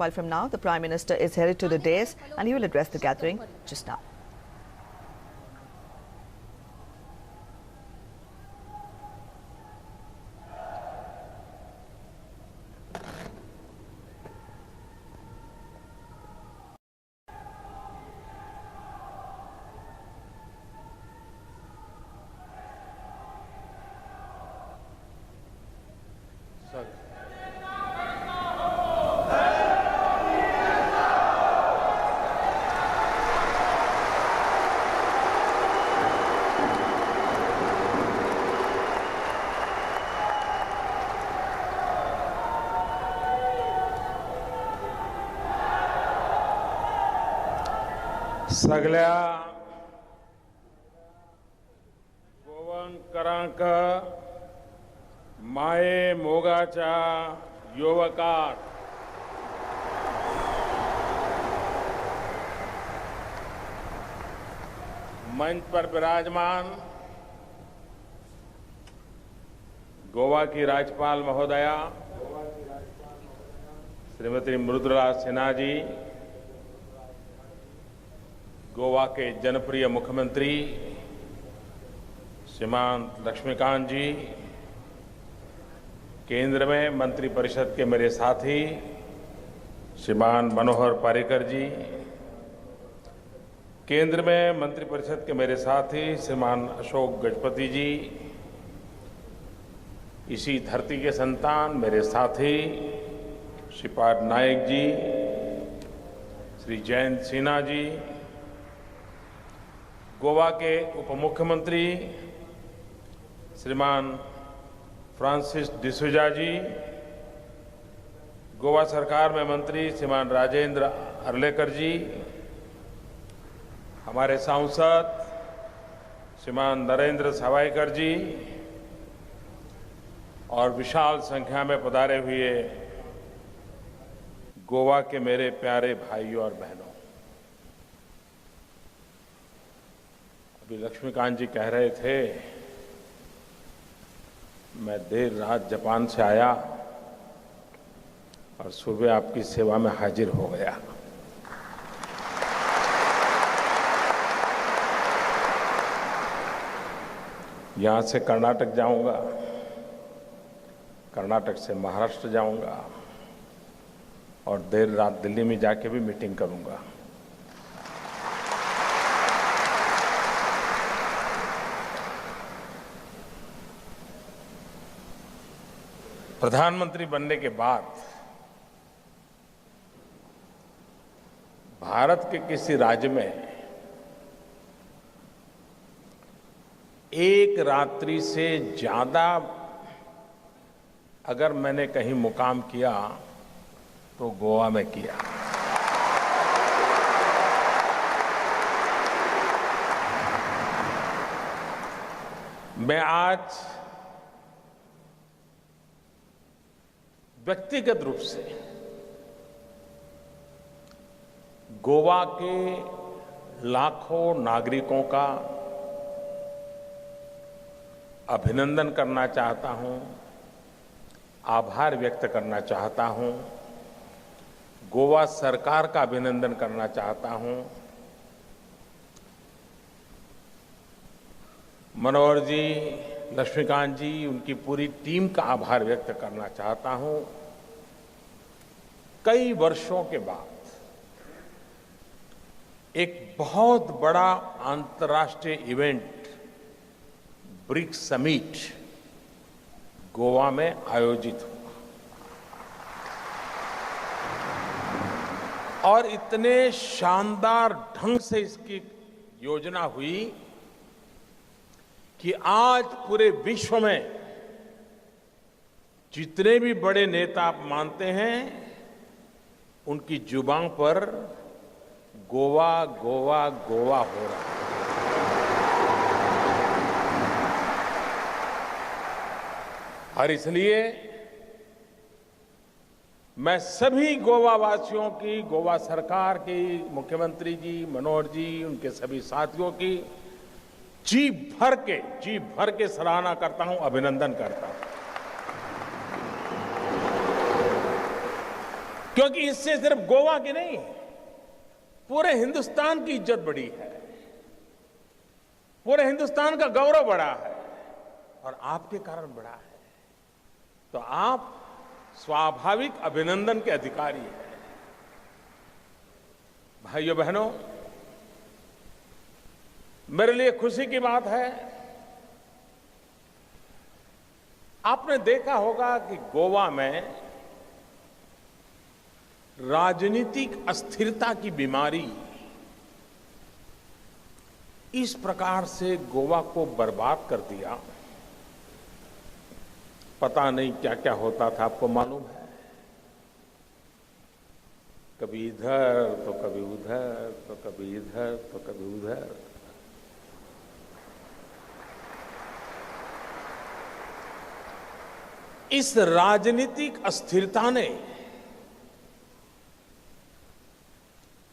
While from now, the Prime Minister is headed to the dais and he will address the gathering just now. सगळ्या गोवंकारांक माये मोगाच्या युवकात मंच पर विराजमान गोवा की राज्यपाल महोदया श्रीमती मृदुला सिन्हा जी, गोवा के जनप्रिय मुख्यमंत्री श्रीमान लक्ष्मीकांत जी, केंद्र में मंत्रिपरिषद के मेरे साथी श्रीमान मनोहर पर्रिकर जी, केंद्र में मंत्रिपरिषद के मेरे साथी श्रीमान अशोक गजपति जी, इसी धरती के संतान मेरे साथी श्रीपाद नायक जी, श्री जयंत सिन्हा जी, गोवा के उप मुख्यमंत्री श्रीमान फ्रांसिस डिसूजा जी, गोवा सरकार में मंत्री श्रीमान राजेंद्र अर्लेकर जी, हमारे सांसद श्रीमान नरेंद्र सावयकर जी और विशाल संख्या में पधारे हुए गोवा के मेरे प्यारे भाइयों और बहनों। अभी लक्ष्मीकांत जी कह रहे थे, मैं देर रात जापान से आया और सुबह आपकी सेवा में हाजिर हो गया। यहां से कर्नाटक जाऊंगा, कर्नाटक से महाराष्ट्र जाऊंगा और देर रात दिल्ली में जाके भी मीटिंग करूंगा। प्रधानमंत्री बनने के बाद भारत के किसी राज्य में एक रात्रि से ज्यादा अगर मैंने कहीं मुकाम किया तो गोवा में किया। मैं आज व्यक्तिगत रूप से गोवा के लाखों नागरिकों का अभिनंदन करना चाहता हूं, आभार व्यक्त करना चाहता हूं, गोवा सरकार का अभिनंदन करना चाहता हूं। मनोहर जी, लक्ष्मीकांत जी, उनकी पूरी टीम का आभार व्यक्त करना चाहता हूं। कई वर्षों के बाद एक बहुत बड़ा अंतर्राष्ट्रीय इवेंट ब्रिक्स समिट गोवा में आयोजित हुआ और इतने शानदार ढंग से इसकी योजना हुई कि आज पूरे विश्व में जितने भी बड़े नेता आप मानते हैं, उनकी जुबान पर गोवा गोवा गोवा हो रहा है। और इसलिए मैं सभी गोवा वासियों की, गोवा सरकार की, मुख्यमंत्री जी, मनोहर जी, उनके सभी साथियों की जी भर के सराहना करता हूं, अभिनंदन करता हूं। क्योंकि इससे सिर्फ गोवा की नहीं, पूरे हिंदुस्तान की इज्जत बढ़ी है, पूरे हिंदुस्तान का गौरव बढ़ा है और आपके कारण बढ़ा है। तो आप स्वाभाविक अभिनंदन के अधिकारी हैं। भाइयों बहनों, मेरे लिए खुशी की बात है, आपने देखा होगा कि गोवा में राजनीतिक अस्थिरता की बीमारी इस प्रकार से गोवा को बर्बाद कर दिया। पता नहीं क्या क्या होता था, आपको मालूम है, कभी इधर तो कभी उधर, तो कभी इधर तो कभी उधर। इस राजनीतिक अस्थिरता ने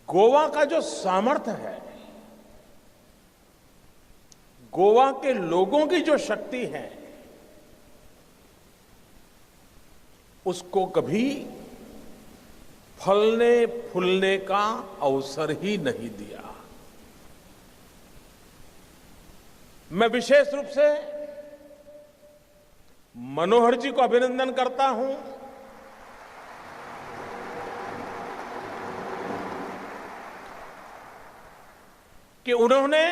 गोवा का जो सामर्थ्य है, गोवा के लोगों की जो शक्ति है, उसको कभी फलने फूलने का अवसर ही नहीं दिया। मैं विशेष रूप से मनोहर जी को अभिनंदन करता हूं कि उन्होंने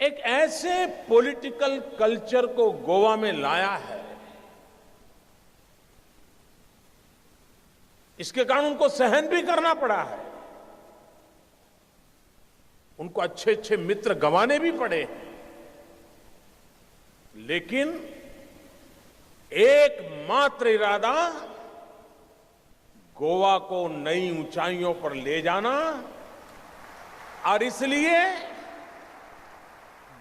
एक ऐसे पॉलिटिकल कल्चर को गोवा में लाया है, इसके कारण उनको सहन भी करना पड़ा है, उनको अच्छे अच्छे मित्र गंवाने भी पड़े हैं, लेकिन एकमात्र इरादा गोवा को नई ऊंचाइयों पर ले जाना। और इसलिए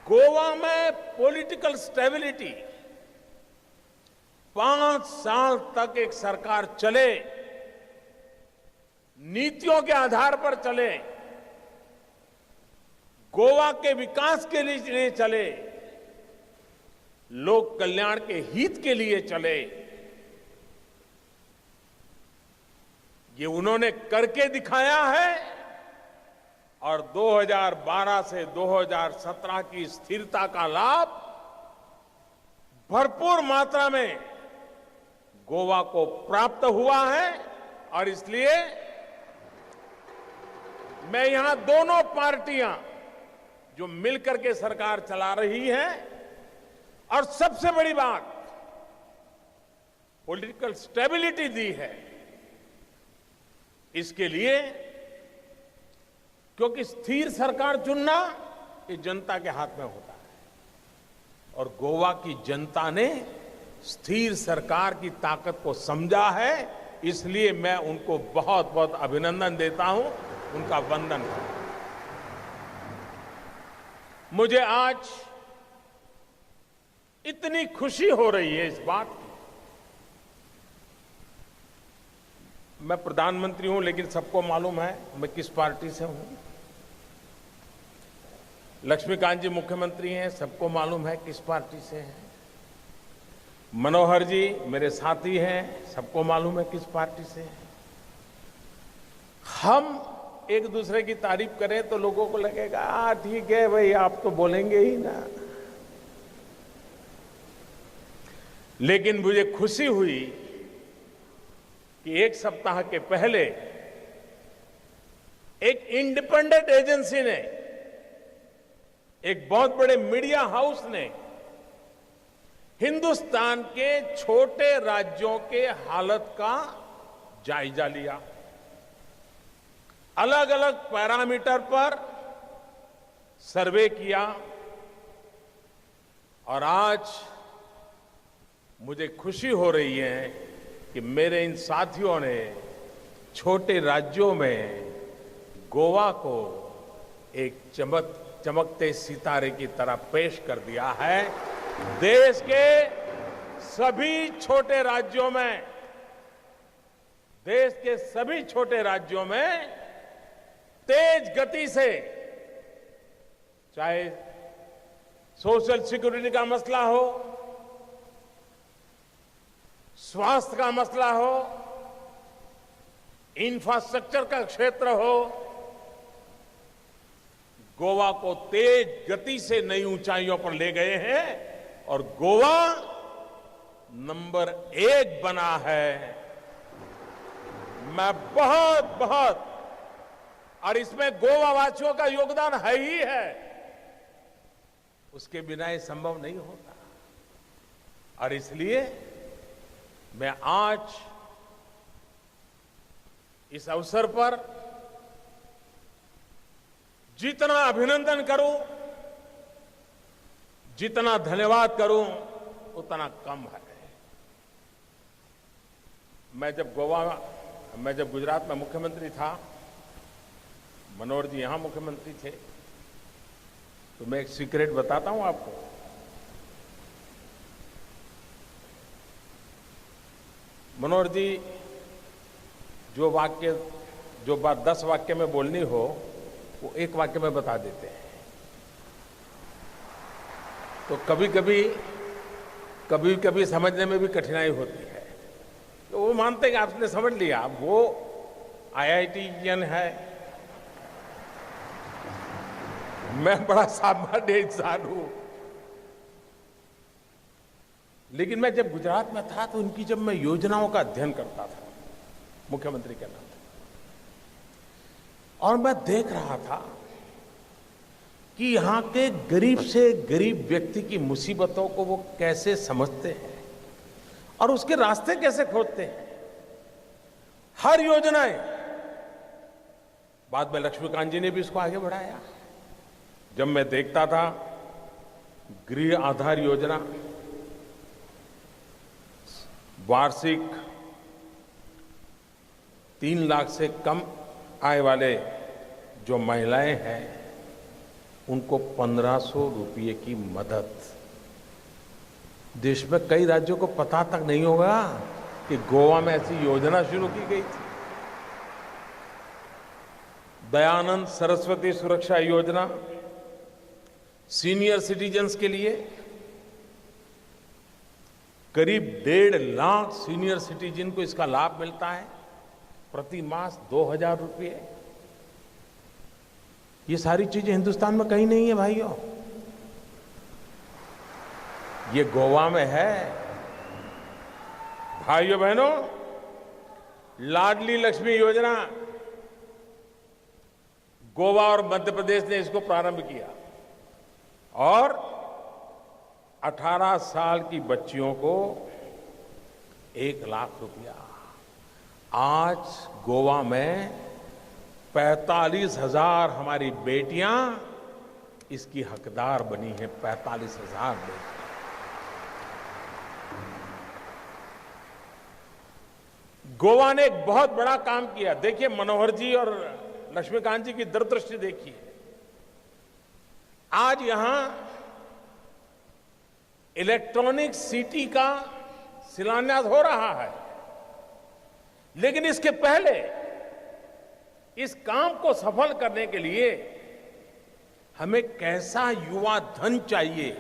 गोवा में पॉलिटिकल स्टेबिलिटी 5 साल तक एक सरकार चले, नीतियों के आधार पर चले, गोवा के विकास के लिए चले, लोक कल्याण के हित के लिए चले, ये उन्होंने करके दिखाया है। और 2012 से 2017 की स्थिरता का लाभ भरपूर मात्रा में गोवा को प्राप्त हुआ है। और इसलिए मैं यहां दोनों पार्टियां जो मिलकर के सरकार चला रही है, और सबसे बड़ी बात पॉलिटिकल स्टेबिलिटी दी है, इसके लिए, क्योंकि स्थिर सरकार चुनना ये जनता के हाथ में होता है और गोवा की जनता ने स्थिर सरकार की ताकत को समझा है। इसलिए मैं उनको बहुत बहुत अभिनंदन देता हूं, उनका वंदन करता हूं। मुझे आज इतनी खुशी हो रही है इस बात की, मैं प्रधानमंत्री हूं, लेकिन सबको मालूम है मैं किस पार्टी से हूं। लक्ष्मीकांत जी मुख्यमंत्री हैं, सबको मालूम है किस पार्टी से हैं। मनोहर जी मेरे साथी हैं, सबको मालूम है किस पार्टी से हैं। हम एक दूसरे की तारीफ करें तो लोगों को लगेगा ठीक है भाई, आप तो बोलेंगे ही ना। लेकिन मुझे खुशी हुई कि एक सप्ताह के पहले एक इंडिपेंडेंट एजेंसी ने, एक बहुत बड़े मीडिया हाउस ने हिंदुस्तान के छोटे राज्यों के हालत का जायजा लिया, अलग अलग पैरामीटर पर सर्वे किया। और आज मुझे खुशी हो रही है कि मेरे इन साथियों ने छोटे राज्यों में गोवा को एक चमकते सितारे की तरह पेश कर दिया है। देश के सभी छोटे राज्यों में, देश के सभी छोटे राज्यों में तेज गति से, चाहे सोशल सिक्योरिटी का मसला हो, स्वास्थ्य का मसला हो, इंफ्रास्ट्रक्चर का क्षेत्र हो, गोवा को तेज गति से नई ऊंचाइयों पर ले गए हैं और गोवा नंबर 1 बना है। मैं बहुत और इसमें गोवा वासियों का योगदान है ही है, उसके बिना ये संभव नहीं होता। और इसलिए मैं आज इस अवसर पर जितना अभिनंदन करूं, जितना धन्यवाद करूं, उतना कम है। मैं जब गुजरात में मुख्यमंत्री था, मनोहर जी यहां मुख्यमंत्री थे, तो मैं एक सीक्रेट बताता हूं आपको। मनोहर जी जो बात 10 वाक्य में बोलनी हो, वो 1 वाक्य में बता देते हैं। तो कभी कभी समझने में भी कठिनाई होती है। तो वो मानते हैं कि आपने समझ लिया, वो IITian है, मैं बड़ा सामान्य इंसान हूं। लेकिन मैं जब गुजरात में था, तो उनकी जब मैं योजनाओं का अध्ययन करता था मुख्यमंत्री के नाते, और मैं देख रहा था कि यहां के गरीब से गरीब व्यक्ति की मुसीबतों को वो कैसे समझते हैं और उसके रास्ते कैसे खोजते हैं। हर योजनाएं, बाद में लक्ष्मीकांत जी ने भी इसको आगे बढ़ाया। जब मैं देखता था गृह आधार योजना, वार्षिक 3 लाख से कम आय वाले जो महिलाएं हैं, उनको 1500 रुपये की मदद। देश में कई राज्यों को पता तक नहीं होगा कि गोवा में ऐसी योजना शुरू की गई थी। दयानंद सरस्वती सुरक्षा योजना सीनियर सिटीजन्स के लिए, करीब 1.5 लाख सीनियर सिटीजन को इसका लाभ मिलता है, प्रति मास 2000 रुपये। ये सारी चीजें हिंदुस्तान में कहीं नहीं है भाइयों, ये गोवा में है। भाइयों बहनों, लाडली लक्ष्मी योजना, गोवा और मध्य प्रदेश ने इसको प्रारंभ किया और 18 साल की बच्चियों को 1 लाख रुपया। आज गोवा में 45,000 हमारी बेटियां इसकी हकदार बनी हैं। 45,000 बेटियां। गोवा ने एक बहुत बड़ा काम किया। देखिए, मनोहर जी और लक्ष्मीकांत जी की दूरदृष्टि देखिए। आज यहां इलेक्ट्रॉनिक सिटी का शिलान्यास हो रहा है, लेकिन इसके पहले इस काम को सफल करने के लिए हमें कैसा युवा धन चाहिए,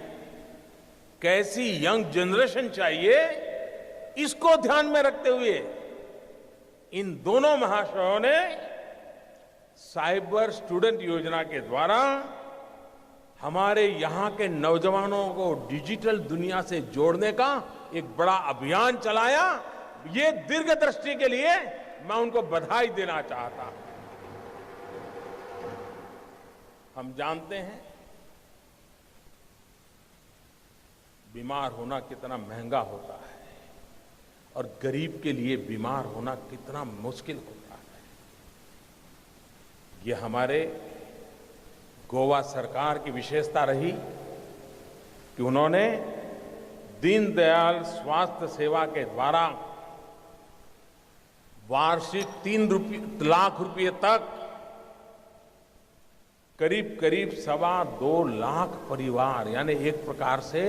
कैसी यंग जनरेशन चाहिए, इसको ध्यान में रखते हुए इन दोनों महाशयों ने साइबर स्टूडेंट योजना के द्वारा हमारे यहां के नौजवानों को डिजिटल दुनिया से जोड़ने का एक बड़ा अभियान चलाया। ये दीर्घदृष्टि के लिए मैं उनको बधाई देना चाहता हूं। हम जानते हैं बीमार होना कितना महंगा होता है और गरीब के लिए बीमार होना कितना मुश्किल होता है। ये हमारे गोवा सरकार की विशेषता रही कि उन्होंने दीनदयाल स्वास्थ्य सेवा के द्वारा वार्षिक 3 लाख रुपए तक करीब 2.25 लाख परिवार, यानी एक प्रकार से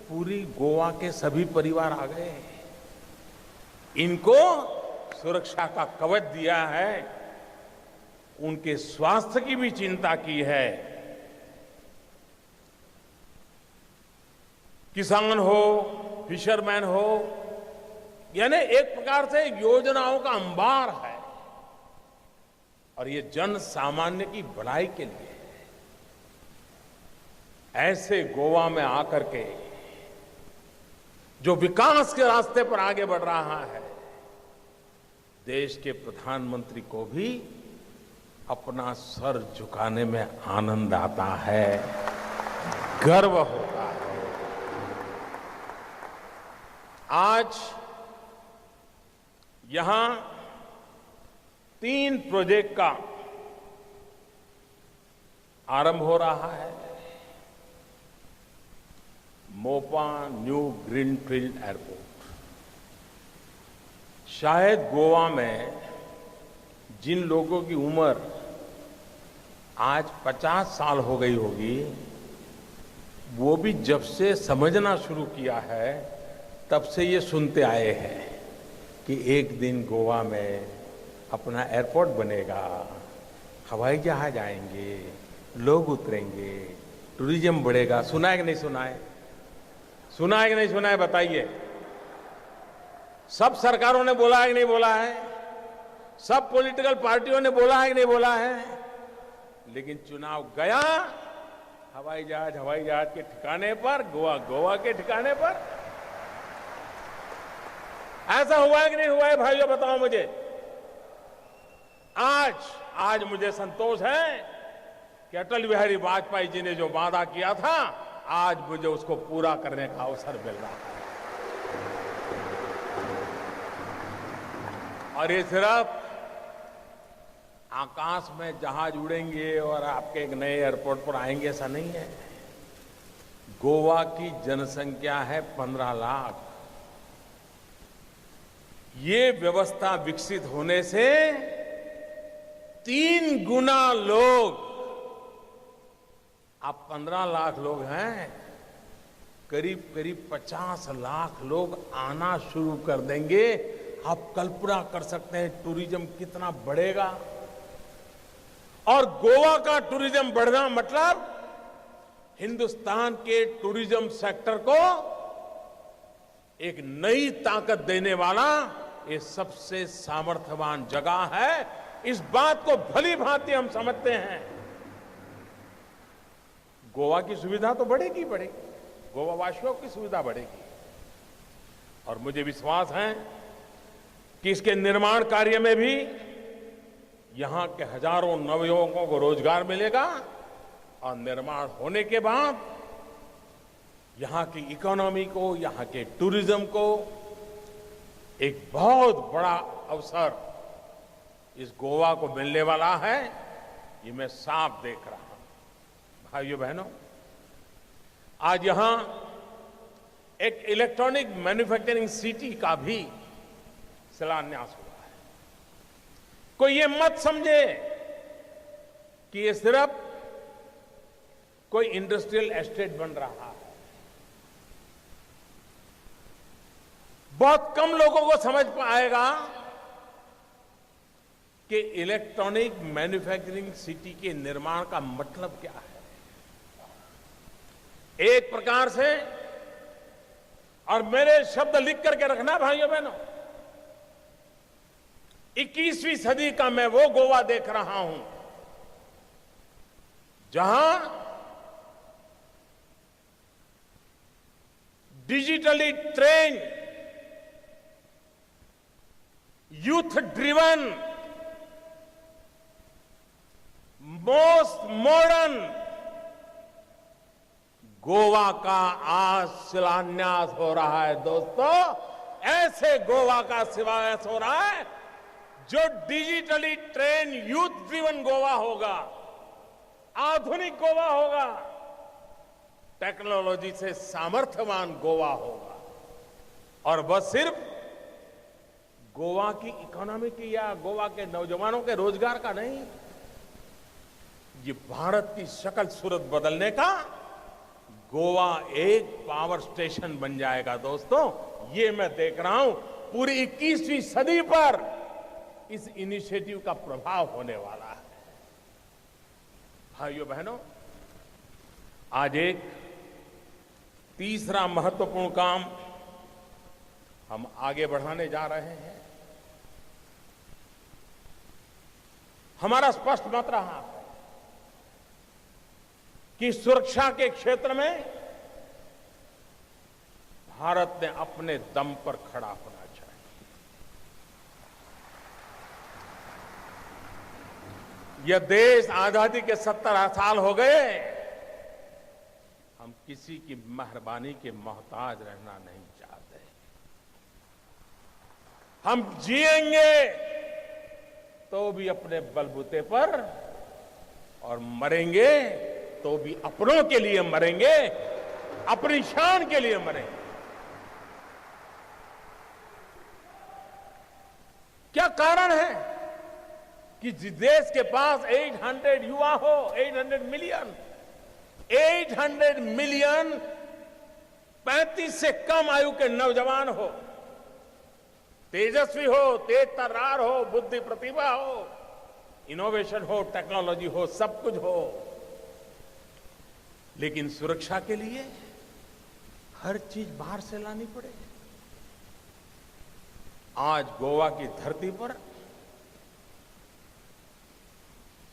पूरी गोवा के सभी परिवार आ गए। इनको सुरक्षा का कवच दिया है, उनके स्वास्थ्य की भी चिंता की है। किसान हो, फिशरमैन हो, यानी एक प्रकार से योजनाओं का अंबार है और ये जन सामान्य की भलाई के लिए है। ऐसे गोवा में आकर के जो विकास के रास्ते पर आगे बढ़ रहा है, देश के प्रधानमंत्री को भी अपना सर झुकाने में आनंद आता है, गर्व होता है। आज यहां 3 प्रोजेक्ट का आरंभ हो रहा है। मोपा न्यू ग्रीनफील्ड एयरपोर्ट, शायद गोवा में जिन लोगों की उम्र आज 50 साल हो गई होगी, वो भी जब से समझना शुरू किया है तब से ये सुनते आए हैं कि एक दिन गोवा में अपना एयरपोर्ट बनेगा, हवाई जहाज आएंगे, लोग उतरेंगे, टूरिज्म बढ़ेगा। सुना है कि नहीं सुना है? सुना है कि नहीं सुना है? बताइए। सब सरकारों ने बोला है कि नहीं बोला है? सब पॉलिटिकल पार्टियों ने बोला है कि नहीं बोला है? लेकिन चुनाव गया, हवाई जहाज के ठिकाने पर, गोवा के ठिकाने पर। ऐसा हुआ है कि नहीं हुआ है भाइयों, बताओ मुझे। आज मुझे संतोष है कि अटल बिहारी वाजपेयी जी ने जो वादा किया था, आज मुझे उसको पूरा करने का अवसर मिल रहा है। और ये सिर्फ आकाश में जहाज उड़ेंगे और आपके एक नए एयरपोर्ट पर आएंगे, ऐसा नहीं है। गोवा की जनसंख्या है 15 लाख। ये व्यवस्था विकसित होने से 3 गुना लोग, आप 15 लाख लोग हैं, करीब 50 लाख लोग आना शुरू कर देंगे। आप कल्पना कर सकते हैं टूरिज्म कितना बढ़ेगा। और गोवा का टूरिज्म बढ़ना मतलब हिंदुस्तान के टूरिज्म सेक्टर को एक नई ताकत देने वाला ये सबसे सामर्थ्यवान जगह है। इस बात को भली भांति हम समझते हैं। गोवा की सुविधा तो बढ़ेगी, गोवा वासियों की सुविधा बढ़ेगी। और मुझे विश्वास है कि इसके निर्माण कार्य में भी यहां के हजारों नवयुवकों को रोजगार मिलेगा और निर्माण होने के बाद यहां की इकोनॉमी को, यहां के टूरिज्म को एक बहुत बड़ा अवसर इस गोवा को मिलने वाला है। ये मैं साफ देख रहा हूं। भाइयों बहनों, आज यहां एक इलेक्ट्रॉनिक मैन्युफैक्चरिंग सिटी का भी शिलान्यास हुआ है। कोई ये मत समझे कि ये सिर्फ कोई इंडस्ट्रियल एस्टेट बन रहा है। बहुत कम लोगों को समझ पाएगा कि इलेक्ट्रॉनिक मैन्युफैक्चरिंग सिटी के निर्माण का मतलब क्या है। एक प्रकार से, और मेरे शब्द लिख करके रखना भाइयों बहनों, 21वीं सदी का मैं वो गोवा देख रहा हूं जहां digitally train, youth driven, most modern Goa का आज शिलान्यास हो रहा है। दोस्तों, ऐसे गोवा का शिलान्यास हो रहा है जो digitally train, youth driven Goa होगा, आधुनिक गोवा होगा, टेक्नोलॉजी से सामर्थ्यवान गोवा होगा। और बस सिर्फ गोवा की इकोनॉमी की या गोवा के नौजवानों के रोजगार का नहीं, ये भारत की शक्ल सूरत बदलने का गोवा एक पावर स्टेशन बन जाएगा। दोस्तों, ये मैं देख रहा हूं पूरी 21वीं सदी पर इस इनिशिएटिव का प्रभाव होने वाला है। भाइयों बहनों, आज एक तीसरा महत्वपूर्ण काम हम आगे बढ़ाने जा रहे हैं। हमारा स्पष्ट मत रहा है कि सुरक्षा के क्षेत्र में भारत ने अपने दम पर खड़ा होना चाहिए। यह देश आजादी के 70 साल हो गए, हम किसी की मेहरबानी के मोहताज रहना नहीं चाहते। हम जिएंगे तो भी अपने बलबूते पर और मरेंगे तो भी अपनों के लिए मरेंगे, अपनी शान के लिए मरेंगे। क्या कारण है कि जिस देश के पास 800 युवा हो, 800 मिलियन 35 से कम आयु के नौजवान हो, तेजस्वी हो, तेज तर्रार हो, बुद्धि प्रतिभा हो, इनोवेशन हो, टेक्नोलॉजी हो, सब कुछ हो, लेकिन सुरक्षा के लिए हर चीज बाहर से लानी पड़े। आज गोवा की धरती पर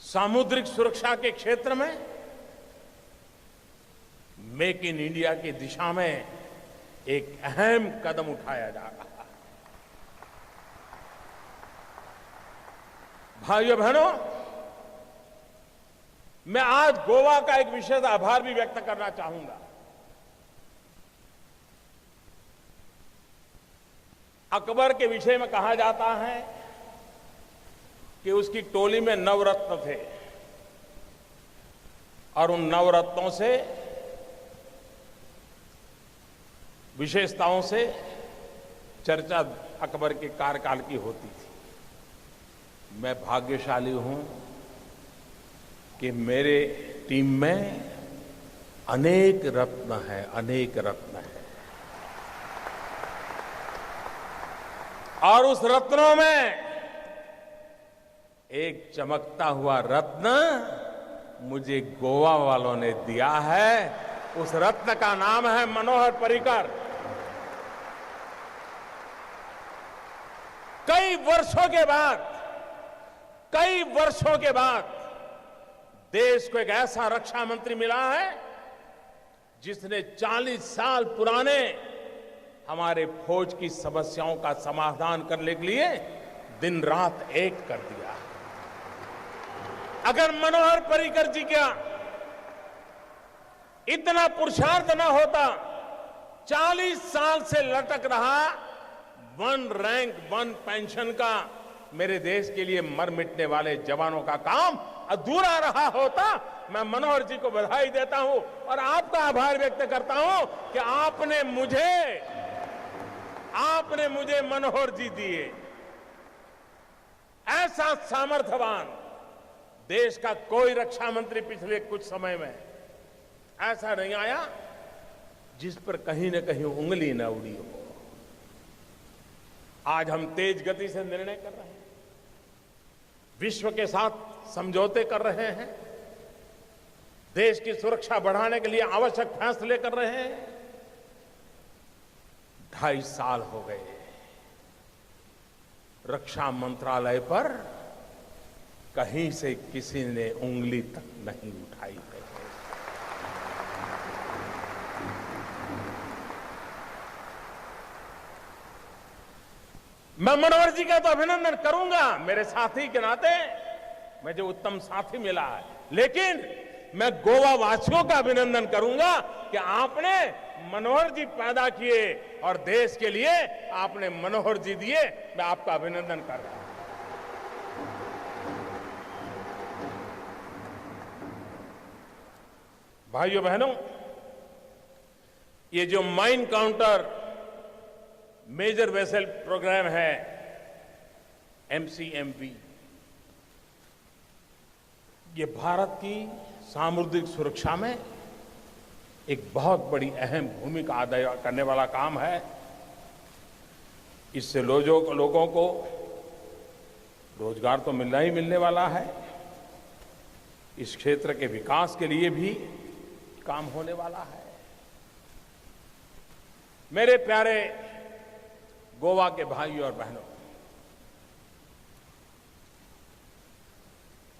सामुद्रिक सुरक्षा के क्षेत्र में मेक इन इंडिया की दिशा में एक अहम कदम उठाया जा रहा है। भाइयों बहनों, मैं आज गोवा का एक विशेष आभार भी व्यक्त करना चाहूंगा। अकबर के विषय में कहा जाता है कि उसकी टोली में नवरत्न थे और उन नवरत्नों से, विशेषताओं से चर्चा अकबर के कार्यकाल की होती थी। मैं भाग्यशाली हूं कि मेरे टीम में अनेक रत्न हैं, अनेक रत्न हैं। और उस रत्नों में एक चमकता हुआ रत्न मुझे गोवा वालों ने दिया है। उस रत्न का नाम है मनोहर पर्रिकर। कई वर्षों के बाद देश को एक ऐसा रक्षा मंत्री मिला है जिसने 40 साल पुराने हमारे फौज की समस्याओं का समाधान करने के लिए दिन रात एक कर दिया। अगर मनोहर पर्रिकर जी का इतना पुरुषार्थ न होता, 40 साल से लटक रहा 1 रैंक 1 पेंशन का मेरे देश के लिए मर मिटने वाले जवानों का काम अधूरा रहा होता। मैं मनोहर जी को बधाई देता हूं और आपका आभार व्यक्त करता हूं कि आपने मुझे मनोहर जी दिए। ऐसा सामर्थ्यवान देश का कोई रक्षा मंत्री पिछले कुछ समय में ऐसा नहीं आया जिस पर कहीं न कहीं उंगली न उड़ी हो। आज हम तेज गति से निर्णय कर रहे हैं, विश्व के साथ समझौते कर रहे हैं, देश की सुरक्षा बढ़ाने के लिए आवश्यक फैसले कर रहे हैं। 2.5 साल हो गए, रक्षा मंत्रालय पर कहीं से किसी ने उंगली तक नहीं उठाई है। मैं मनोहर जी का तो अभिनंदन करूंगा, मेरे साथी के नाते मुझे उत्तम साथी मिला है, लेकिन मैं गोवा वासियों का अभिनंदन करूंगा कि आपने मनोहर जी पैदा किए और देश के लिए आपने मनोहर जी दिए। मैं आपका अभिनंदन कर रहा हूं। भाइयों बहनों, ये जो mine countermeasure vessel programme है MCMV, ये भारत की सामुद्रिक सुरक्षा में एक बहुत बड़ी अहम भूमिका अदा करने वाला काम है। इससे लोगों को रोजगार तो मिलना ही मिलने वाला है, इस क्षेत्र के विकास के लिए भी काम होने वाला है। मेरे प्यारे गोवा के भाई और बहनों,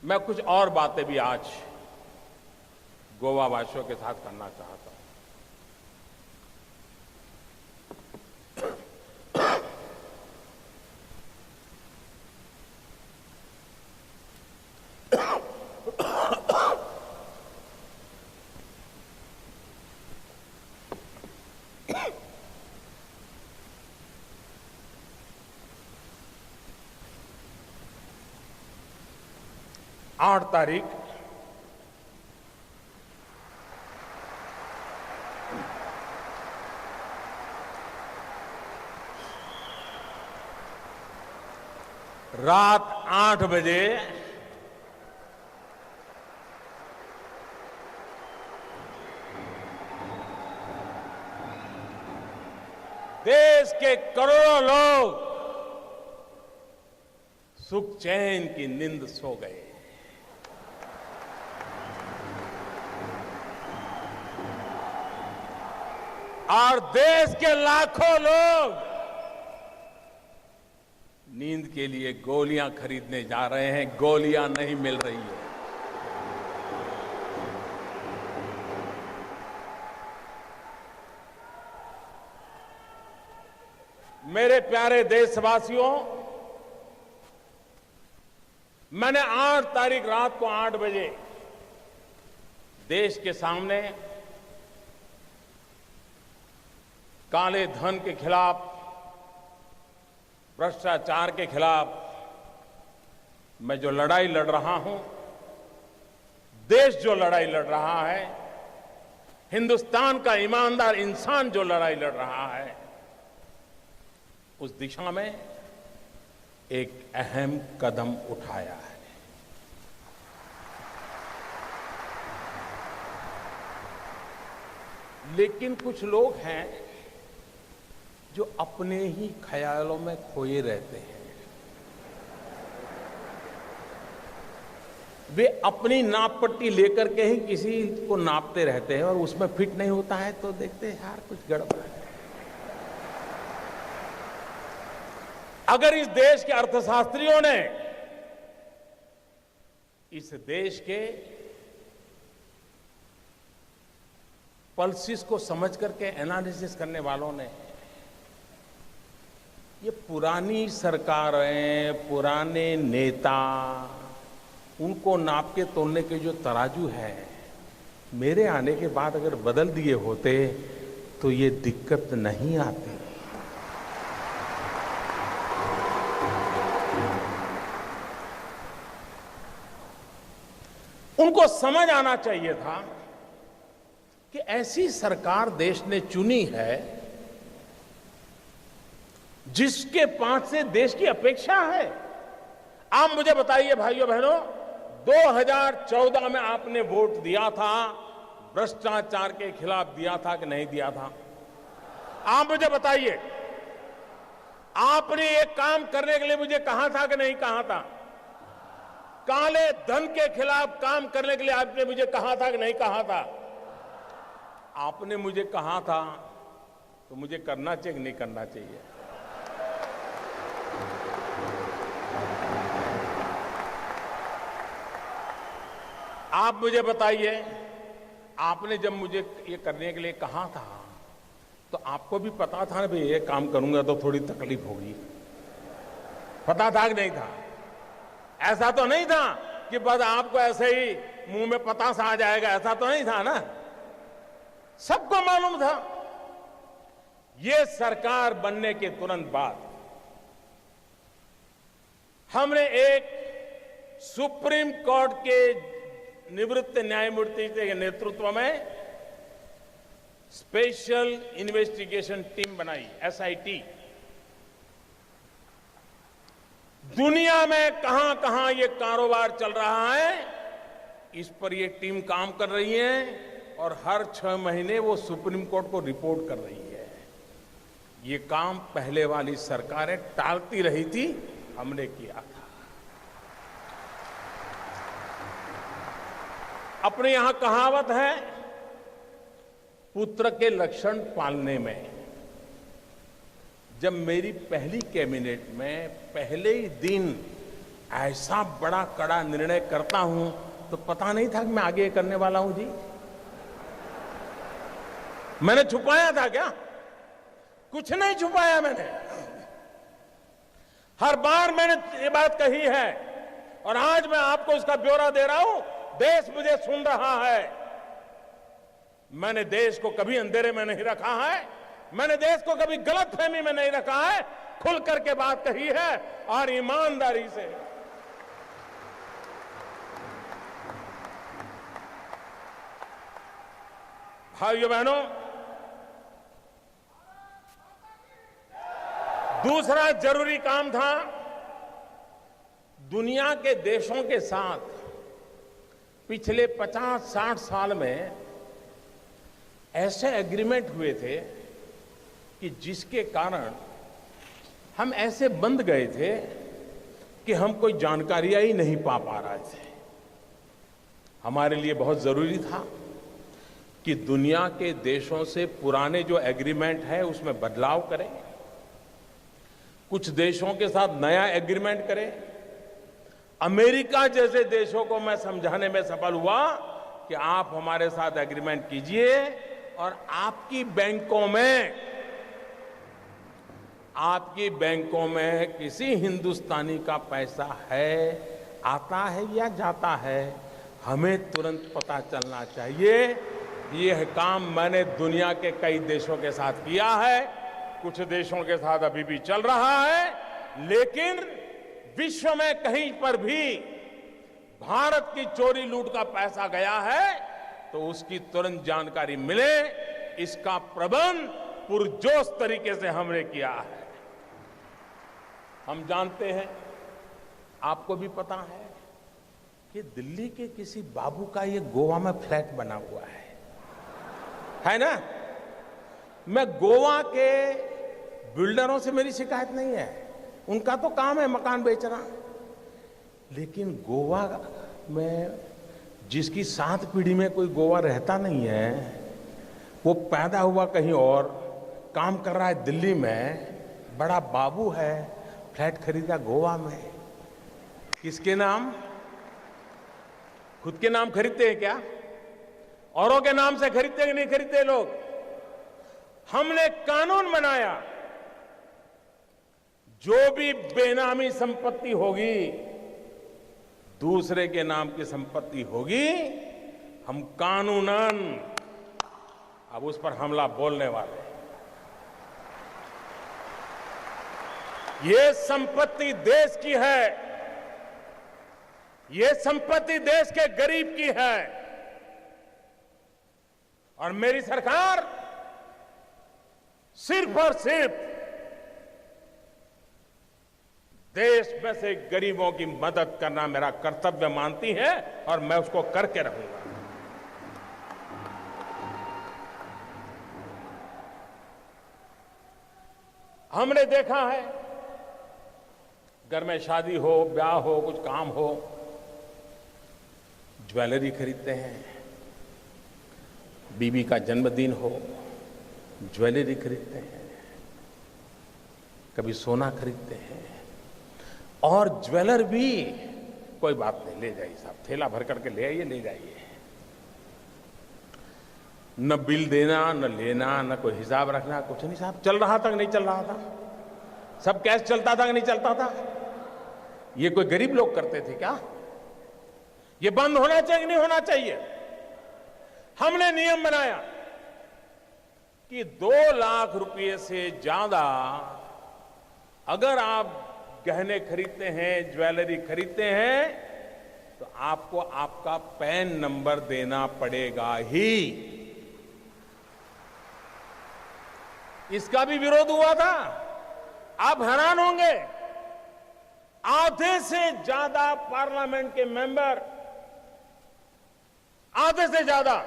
मैं कुछ और बातें भी आज गोवा वासियों के साथ करना चाहता हूं। 8 तारीख रात 8 बजे देश के करोड़ों लोग सुख चैन की नींद सो गए। और देश के लाखों लोग नींद के लिए गोलियां खरीदने जा रहे हैं, गोलियां नहीं मिल रही है। मेरे प्यारे देशवासियों, मैंने 8 तारीख रात को 8 बजे देश के सामने काले धन के खिलाफ, भ्रष्टाचार के खिलाफ मैं जो लड़ाई लड़ रहा हूं, देश जो लड़ाई लड़ रहा है, हिंदुस्तान का ईमानदार इंसान जो लड़ाई लड़ रहा है, उस दिशा में एक अहम कदम उठाया है। लेकिन कुछ लोग हैं जो अपने ही ख्यालों में खोए रहते हैं। वे अपनी नाप पट्टी लेकर के ही किसी को नापते रहते हैं और उसमें फिट नहीं होता है तो देखते हैं यार कुछ गड़बड़ है। अगर इस देश के अर्थशास्त्रियों ने, इस देश के पल्सिस को समझ करके एनालिसिस करने वालों ने, ये पुरानी सरकारें, पुराने नेता, उनको नाप के तोलने के जो तराजू है, मेरे आने के बाद अगर बदल दिए होते तो ये दिक्कत नहीं आती। उनको समझ आना चाहिए था कि ऐसी सरकार देश ने चुनी है जिसके पास से देश की अपेक्षा है। आप मुझे बताइए भाइयों बहनों, 2014 में आपने वोट दिया था, भ्रष्टाचार के खिलाफ दिया था कि नहीं दिया था? आप मुझे बताइए, आपने एक काम करने के लिए मुझे कहा था कि नहीं कहा था? काले धन के खिलाफ काम करने के लिए आपने मुझे कहा था कि नहीं कहा था? आपने मुझे कहा था तो मुझे करना चाहिए कि नहीं करना चाहिए? आप मुझे बताइए, आपने जब मुझे ये करने के लिए कहा था तो आपको भी पता था ना भाई ये काम करूंगा तो थोड़ी तकलीफ होगी, पता था कि नहीं था? ऐसा तो नहीं था कि बस आपको ऐसे ही मुंह में पतासा आ जाएगा, ऐसा तो नहीं था ना? सबको मालूम था। ये सरकार बनने के तुरंत बाद हमने एक सुप्रीम कोर्ट के निवृत्त न्यायमूर्ति के नेतृत्व में स्पेशल इन्वेस्टिगेशन टीम बनाई, एसआईटी। दुनिया में कहां कहां ये कारोबार चल रहा है, इस पर ये टीम काम कर रही है और हर 6 महीने वो सुप्रीम कोर्ट को रिपोर्ट कर रही है। ये काम पहले वाली सरकारें टालती रही थी, हमने किया था। अपने यहां कहावत है, पुत्र के लक्षण पालने में। जब मेरी पहली कैबिनेट में पहले ही दिन ऐसा बड़ा कड़ा निर्णय करता हूं तो पता नहीं था कि मैं आगे करने वाला हूं जी। मैंने छुपाया था क्या? कुछ नहीं छुपाया मैंने। हर बार मैंने ये बात कही है और आज मैं आपको उसका ब्यौरा दे रहा हूं। देश मुझे सुन रहा है। मैंने देश को कभी अंधेरे में नहीं रखा है। मैंने देश को कभी गलतफहमी में नहीं रखा है। खुल करके बात कही है और ईमानदारी से। भाइयों बहनों, दूसरा जरूरी काम था, दुनिया के देशों के साथ पिछले 50-60 साल में ऐसे एग्रीमेंट हुए थे कि जिसके कारण हम ऐसे बंध गए थे कि हम कोई जानकारियां ही नहीं पा रहे थे। हमारे लिए बहुत जरूरी था कि दुनिया के देशों से पुराने जो एग्रीमेंट है उसमें बदलाव करें, कुछ देशों के साथ नया एग्रीमेंट करें। अमेरिका जैसे देशों को मैं समझाने में सफल हुआ कि आप हमारे साथ एग्रीमेंट कीजिए और आपकी बैंकों में किसी हिंदुस्तानी का पैसा है, आता है या जाता है, हमें तुरंत पता चलना चाहिए। यह काम मैंने दुनिया के कई देशों के साथ किया है, कुछ देशों के साथ अभी भी चल रहा है। लेकिन विश्व में कहीं पर भी भारत की चोरी लूट का पैसा गया है तो उसकी तुरंत जानकारी मिले, इसका प्रबंध पुरजोश तरीके से हमने किया है। हम जानते हैं, आपको भी पता है कि दिल्ली के किसी बाबू का ये गोवा में फ्लैट बना हुआ है ना? मैं गोवा के बिल्डरों से मेरी शिकायत नहीं है, उनका तो काम है मकान बेचना। लेकिन गोवा में जिसकी 7 पीढ़ी में कोई गोवा रहता नहीं है, वो पैदा हुआ कहीं और, काम कर रहा है दिल्ली में, बड़ा बाबू है, फ्लैट खरीदा गोवा में। किसके नाम? खुद के नाम खरीदते हैं क्या? औरों के नाम से खरीदते कि नहीं खरीदते लोग? हमने कानून बनाया, जो भी बेनामी संपत्ति होगी, दूसरे के नाम की संपत्ति होगी, हम कानूनन अब उस पर हमला बोलने वाले। ये संपत्ति देश की है, ये संपत्ति देश के गरीब की है और मेरी सरकार सिर्फ और सिर्फ देश में से गरीबों की मदद करना मेरा कर्तव्य मानती है और मैं उसको करके रहूंगा। हमने देखा है, घर में शादी हो, ब्याह हो, कुछ काम हो, ज्वेलरी खरीदते हैं। बीबी का जन्मदिन हो, ज्वेलरी खरीदते हैं, कभी सोना खरीदते हैं। और ज्वेलर भी कोई बात नहीं, ले जाइए साहब, थैला भर करके ले आइए, ले जाइए। न बिल देना, न लेना, न कोई हिसाब रखना, कुछ नहीं साहब। चल रहा था कि नहीं चल रहा था? सब कैश चलता था कि नहीं चलता था? ये कोई गरीब लोग करते थे क्या? ये बंद होना चाहिए कि नहीं होना चाहिए? हमने नियम बनाया कि 2 लाख रुपए से ज्यादा अगर आप गहने खरीदते हैं, ज्वेलरी खरीदते हैं, तो आपको आपका पैन नंबर देना पड़ेगा ही। इसका भी विरोध हुआ था। आप हैरान होंगे, आधे से ज्यादा पार्लियामेंट के मेंबर, आधे से ज्यादा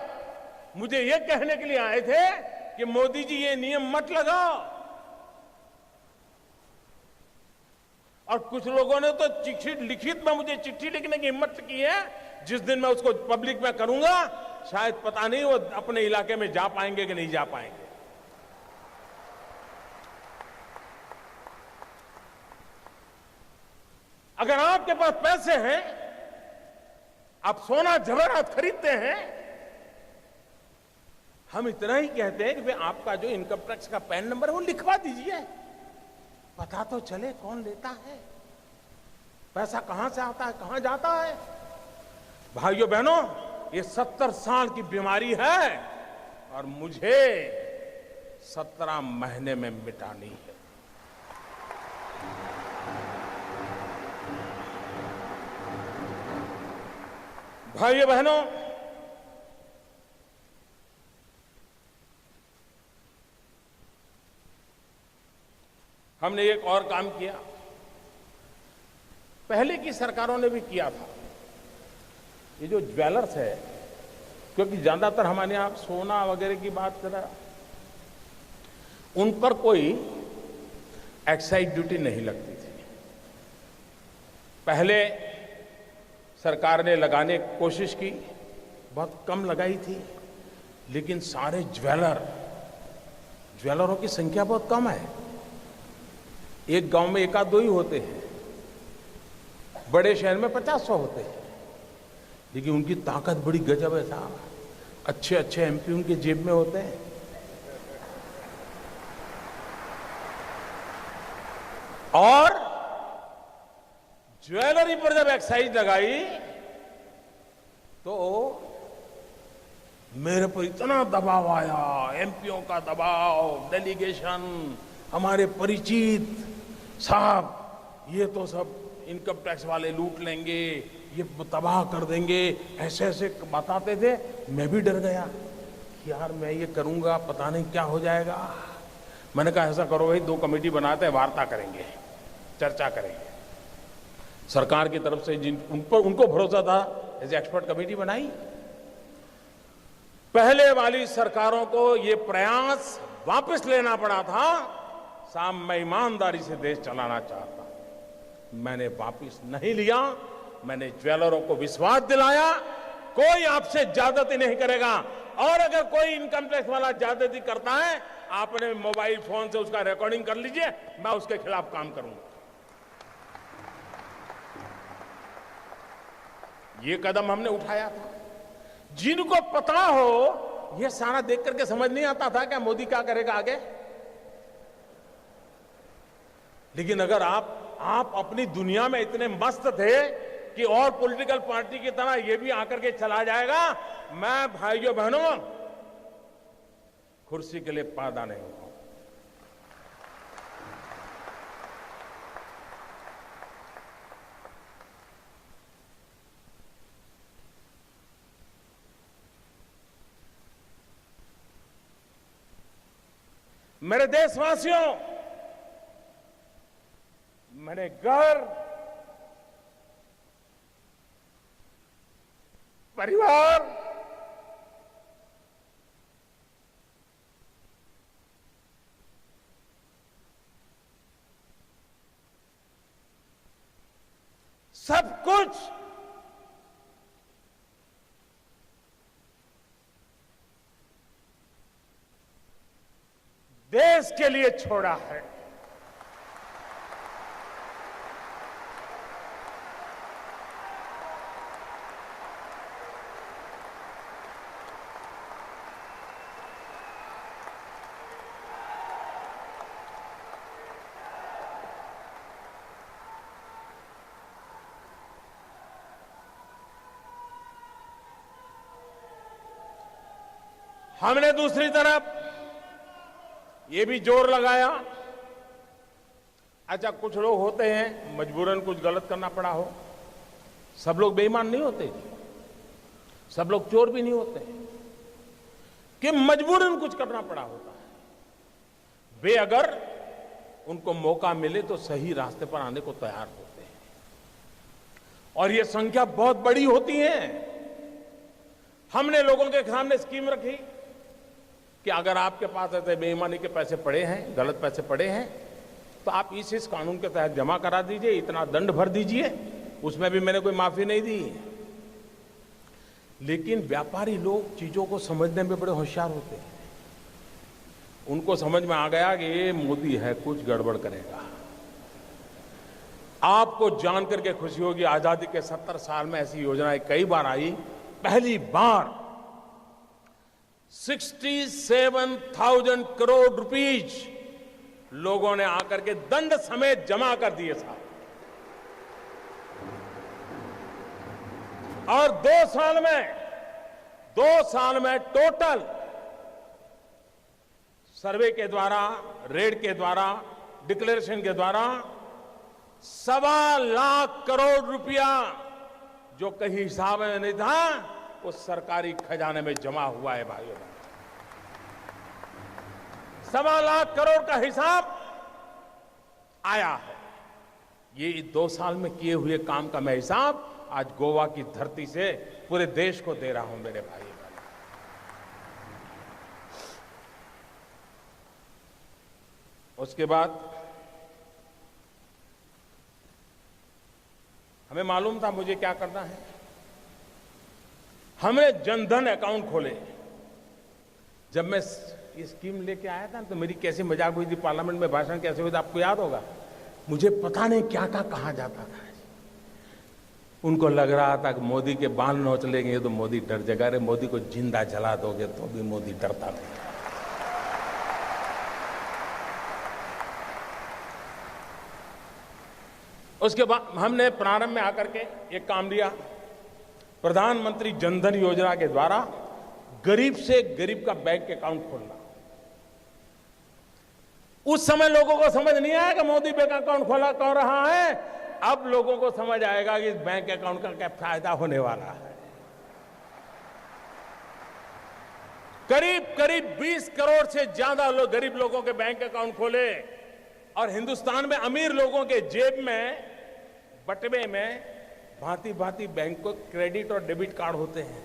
मुझे यह कहने के लिए आए थे कि मोदी जी ये नियम मत लगाओ। और कुछ लोगों ने तो चिट्ठी लिखित में मुझे चिट्ठी लिखने की हिम्मत की है। जिस दिन मैं उसको पब्लिक में करूंगा, शायद पता नहीं वो अपने इलाके में जा पाएंगे कि नहीं जा पाएंगे। अगर आपके पास पैसे हैं, आप सोना जवाहरात खरीदते हैं, हम इतना ही कहते हैं कि भाई आपका जो इनकम टैक्स का पैन नंबर है वो लिखवा दीजिए, पता तो चले कौन लेता है, पैसा कहां से आता है, कहां जाता है। भाइयों बहनों, ये 70 साल की बीमारी है और मुझे 17 महीने में मिटानी है। भाइयों बहनों, हमने एक और काम किया, पहले की सरकारों ने भी किया था। ये जो ज्वेलर्स है, क्योंकि ज्यादातर हमारे यहां सोना वगैरह की बात कर रहा, उन पर कोई एक्साइज ड्यूटी नहीं लगती थी। पहले सरकार ने लगाने की कोशिश की, बहुत कम लगाई थी, लेकिन सारे ज्वेलरों की संख्या बहुत कम है। एक गांव में 1-2 ही होते हैं, बड़े शहर में 50-100 होते हैं, लेकिन उनकी ताकत बड़ी गजब है साहब। अच्छे अच्छे एमपी उनके जेब में होते हैं। और ज्वेलरी पर जब एक्साइज लगाई तो मेरे पर इतना दबाव आया, एमपीओ का दबाव, डेलीगेशन, हमारे परिचित, साहब ये तो सब इनकम टैक्स वाले लूट लेंगे, ये तबाह कर देंगे, ऐसे ऐसे बताते थे। मैं भी डर गया कि यार मैं ये करूंगा पता नहीं क्या हो जाएगा। मैंने कहा ऐसा करो भाई, 2 कमेटी बनाते हैं, वार्ता करेंगे, चर्चा करेंगे। सरकार की तरफ से उनको भरोसा था, ऐसे एक्सपर्ट कमेटी बनाई। पहले वाली सरकारों को ये प्रयास वापस लेना पड़ा था। साहब मैं ईमानदारी से देश चलाना चाहता, मैंने वापस नहीं लिया। मैंने ज्वेलरों को विश्वास दिलाया कोई आपसे ज्यादती नहीं करेगा, और अगर कोई इनकम टैक्स वाला ज्यादती करता है, आपने मोबाइल फोन से उसका रिकॉर्डिंग कर लीजिए, मैं उसके खिलाफ काम करूंगा। ये कदम हमने उठाया था। जिनको पता हो, ये सारा देख करके समझ नहीं आता था क्या मोदी क्या करेगा आगे। लेकिन अगर आप अपनी दुनिया में इतने मस्त थे कि और पॉलिटिकल पार्टी की तरह ये भी आकर के चला जाएगा, मैं भाइयों बहनों कुर्सी के लिए पैदा नहीं हुआ। मेरे देशवासियों, मैंने घर, परिवार, सब कुछ देश के लिए छोड़ा है। हमने दूसरी तरफ ये भी जोर लगाया, अच्छा कुछ लोग होते हैं मजबूरन कुछ गलत करना पड़ा हो। सब लोग बेईमान नहीं होते, सब लोग चोर भी नहीं होते, कि मजबूरन कुछ करना पड़ा होता है। वे अगर उनको मौका मिले तो सही रास्ते पर आने को तैयार होते हैं, और ये संख्या बहुत बड़ी होती है। हमने लोगों के सामने स्कीम रखी कि अगर आपके पास ऐसे बेईमानी के पैसे पड़े हैं, गलत पैसे पड़े हैं, तो आप इस कानून के तहत जमा करा दीजिए, इतना दंड भर दीजिए। उसमें भी मैंने कोई माफी नहीं दी। लेकिन व्यापारी लोग चीजों को समझने में बड़े होशियार होते हैं। उनको समझ में आ गया कि ये मोदी है, कुछ गड़बड़ करेगा। आपको जानकर के खुशी होगी, आजादी के 70 साल में ऐसी योजनाएं कई बार आई। पहली बार 67,000 करोड़ रुपीज लोगों ने आकर के दंड समेत जमा कर दिए साहब। और 2 साल में टोटल सर्वे के द्वारा, रेड के द्वारा, डिक्लेरेशन के द्वारा 1.25 लाख करोड़ रुपया जो कहीं हिसाब में नहीं था, वो सरकारी खजाने में जमा हुआ है भाइयों। 1.25 लाख करोड़ का हिसाब आया है। ये 2 साल में किए हुए काम का मैं हिसाब आज गोवा की धरती से पूरे देश को दे रहा हूं मेरे भाई। उसके बाद हमें मालूम था मुझे क्या करना है। हमने जनधन अकाउंट खोले। जब मैं ये स्कीम लेके आया था तो मेरी कैसी मजाक हुई थी, पार्लियामेंट में भाषण कैसे हुई थी आपको याद होगा। मुझे पता नहीं क्या क्या कहा जाता था। उनको लग रहा था कि मोदी के बाल नोच लेंगे तो मोदी डर जाएगा। अरे मोदी को जिंदा जला दोगे तो भी मोदी डरता नहीं। उसके बाद हमने प्रारंभ में आकर के एक काम लिया, प्रधानमंत्री जनधन योजना के द्वारा गरीब से गरीब का बैंक अकाउंट खोलना। उस समय लोगों को समझ नहीं आया कि मोदी बैंक अकाउंट खोला कौन रहा है। अब लोगों को समझ आएगा कि इस बैंक अकाउंट का क्या फायदा होने वाला है। करीब करीब 20 करोड़ से ज्यादा लोग, गरीब लोगों के बैंक अकाउंट खोले। और हिंदुस्तान में अमीर लोगों के जेब में, बटवे में भांति भांति बैंक को क्रेडिट और डेबिट कार्ड होते हैं।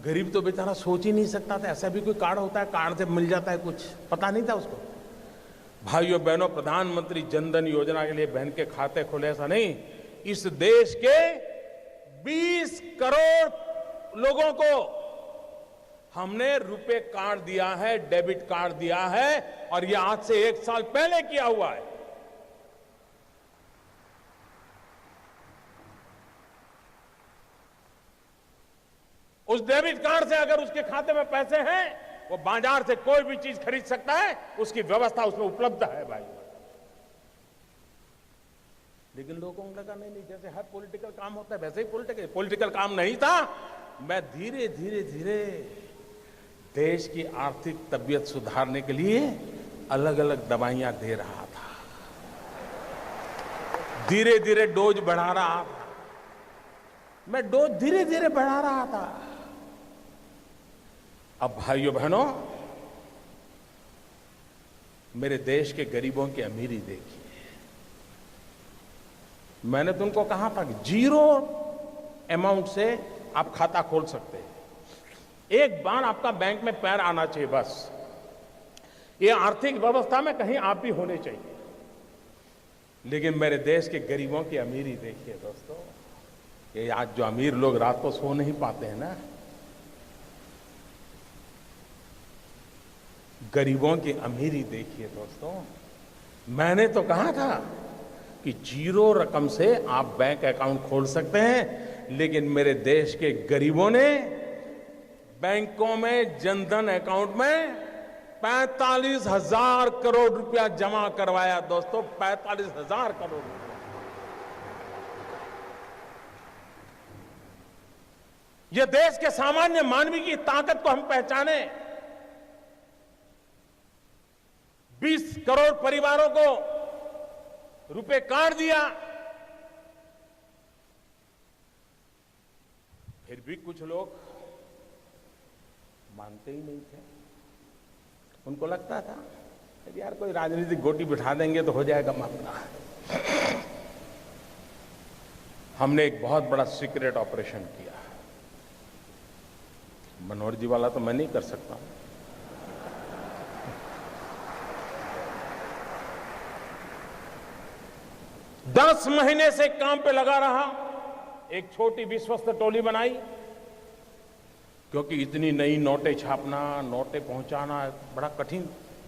गरीब तो बेचारा सोच ही नहीं सकता था ऐसा भी कोई कार्ड होता है, कार्ड से मिल जाता है कुछ, पता नहीं था उसको। भाइयों बहनों, प्रधानमंत्री जनधन योजना के लिए बहन के खाते खोले ऐसा नहीं, इस देश के 20 करोड़ लोगों को हमने रुपए कार्ड दिया है, डेबिट कार्ड दिया है। और यह आज से 1 साल पहले किया हुआ है। उस डेबिट कार्ड से अगर उसके खाते में पैसे हैं, वो बाजार से कोई भी चीज खरीद सकता है, उसकी व्यवस्था उसमें उपलब्ध है भाई। लेकिन लोगों को लगा नहीं, जैसे हर पॉलिटिकल काम होता है वैसे ही पॉलिटिकल काम नहीं था। मैं धीरे धीरे धीरे देश की आर्थिक तबीयत सुधारने के लिए अलग अलग दवाइयां दे रहा था, धीरे धीरे डोज बढ़ा रहा था। मैं डोज धीरे धीरे बढ़ा रहा था। अब भाइयों बहनों, मेरे देश के गरीबों की अमीरी देखिए। मैंने तुमको कहा था कि 0 अमाउंट से आप खाता खोल सकते हैं। एक बार आपका बैंक में पैर आना चाहिए बस। ये आर्थिक व्यवस्था में कहीं आप भी होने चाहिए। लेकिन मेरे देश के गरीबों की अमीरी देखिए दोस्तों। ये आज जो अमीर लोग रात को सो नहीं पाते हैं ना, गरीबों की अमीरी देखिए दोस्तों। मैंने तो कहा था कि 0 रकम से आप बैंक अकाउंट खोल सकते हैं, लेकिन मेरे देश के गरीबों ने बैंकों में जनधन अकाउंट में 45,000 करोड़ रुपया जमा करवाया दोस्तों। 45,000 करोड़ रुपया। यह देश के सामान्य मानवी की ताकत को हम पहचाने। 20 करोड़ परिवारों को रुपए कार्ड दिया। फिर भी कुछ लोग मानते ही नहीं थे। उनको लगता था यार कोई राजनीतिक गोटी बिठा देंगे तो हो जाएगा मामला। हमने एक बहुत बड़ा सीक्रेट ऑपरेशन किया। मनोहर जी वाला तो मैं नहीं कर सकता। दस महीने से काम पे लगा रहा। एक छोटी विश्वस्त टोली बनाई, क्योंकि इतनी नई नोटें छापना, नोटें पहुंचाना बड़ा कठिन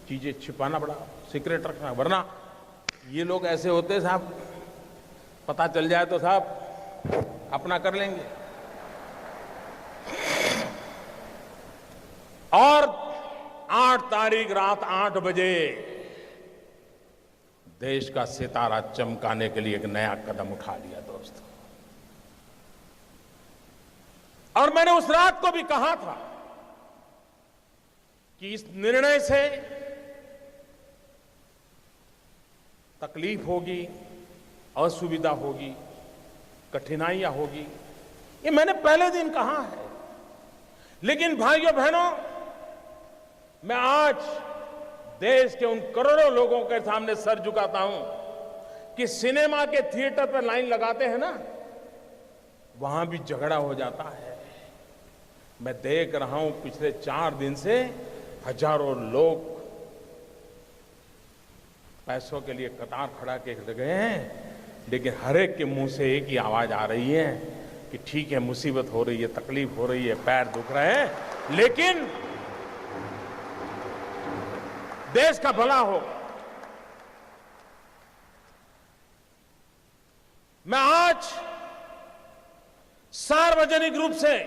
चीजें छिपाना पड़ा, सीक्रेट रखना, वरना ये लोग ऐसे होते हैं साहब, पता चल जाए तो साहब अपना कर लेंगे। और 8 तारीख रात 8 बजे देश का सितारा चमकाने के लिए एक नया कदम उठा लिया दोस्तों। और मैंने उस रात को भी कहा था कि इस निर्णय से तकलीफ होगी, असुविधा होगी, कठिनाइयां होगी, ये मैंने पहले दिन कहा है। लेकिन भाइयों बहनों, मैं आज देश के उन करोड़ों लोगों के सामने सर झुकाता हूं कि सिनेमा के थिएटर पर लाइन लगाते हैं ना, वहां भी झगड़ा हो जाता है। मैं देख रहा हूं पिछले 4 दिन से हजारों लोग पैसों के लिए कतार खड़ा के गए हैं, लेकिन हर एक के मुंह से एक ही आवाज आ रही है कि ठीक है, मुसीबत हो रही है, तकलीफ हो रही है, पैर दुख रहे हैं, लेकिन देश का भला हो। मैं आज सार्वजनिक रूप से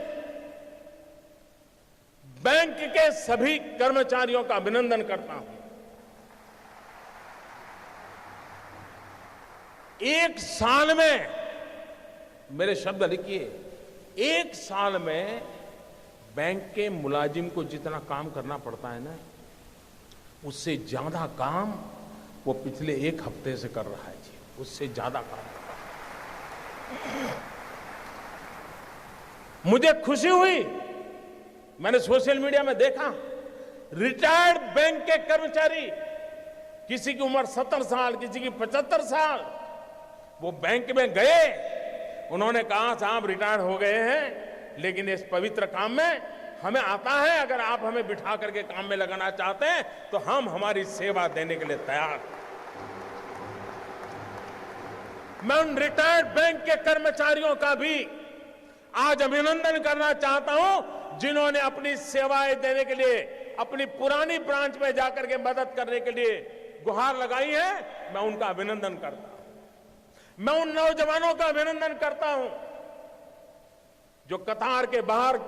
बैंक के सभी कर्मचारियों का अभिनंदन करता हूं। 1 साल में, मेरे शब्द लिखिए, 1 साल में बैंक के मुलाजिम को जितना काम करना पड़ता है ना, उससे ज्यादा काम वो पिछले 1 हफ्ते से कर रहा है जी, उससे ज्यादा काम कर रहा है। मुझे खुशी हुई, मैंने सोशल मीडिया में देखा, रिटायर्ड बैंक के कर्मचारी, किसी की उम्र 70 साल, किसी की 75 साल, वो बैंक में गए, उन्होंने कहा साहब रिटायर हो गए हैं, लेकिन इस पवित्र काम में हमें आता है, अगर आप हमें बिठा करके काम में लगाना चाहते हैं तो हम हमारी सेवा देने के लिए तैयार हैं। मैं उन रिटायर्ड बैंक के कर्मचारियों का भी आज अभिनंदन करना चाहता हूं, जिन्होंने अपनी सेवाएं देने के लिए अपनी पुरानी ब्रांच में जाकर के मदद करने के लिए गुहार लगाई है। मैं उनका अभिनंदन करता हूं। मैं उन नौजवानों का अभिनंदन करता हूं जो कतार के बाहर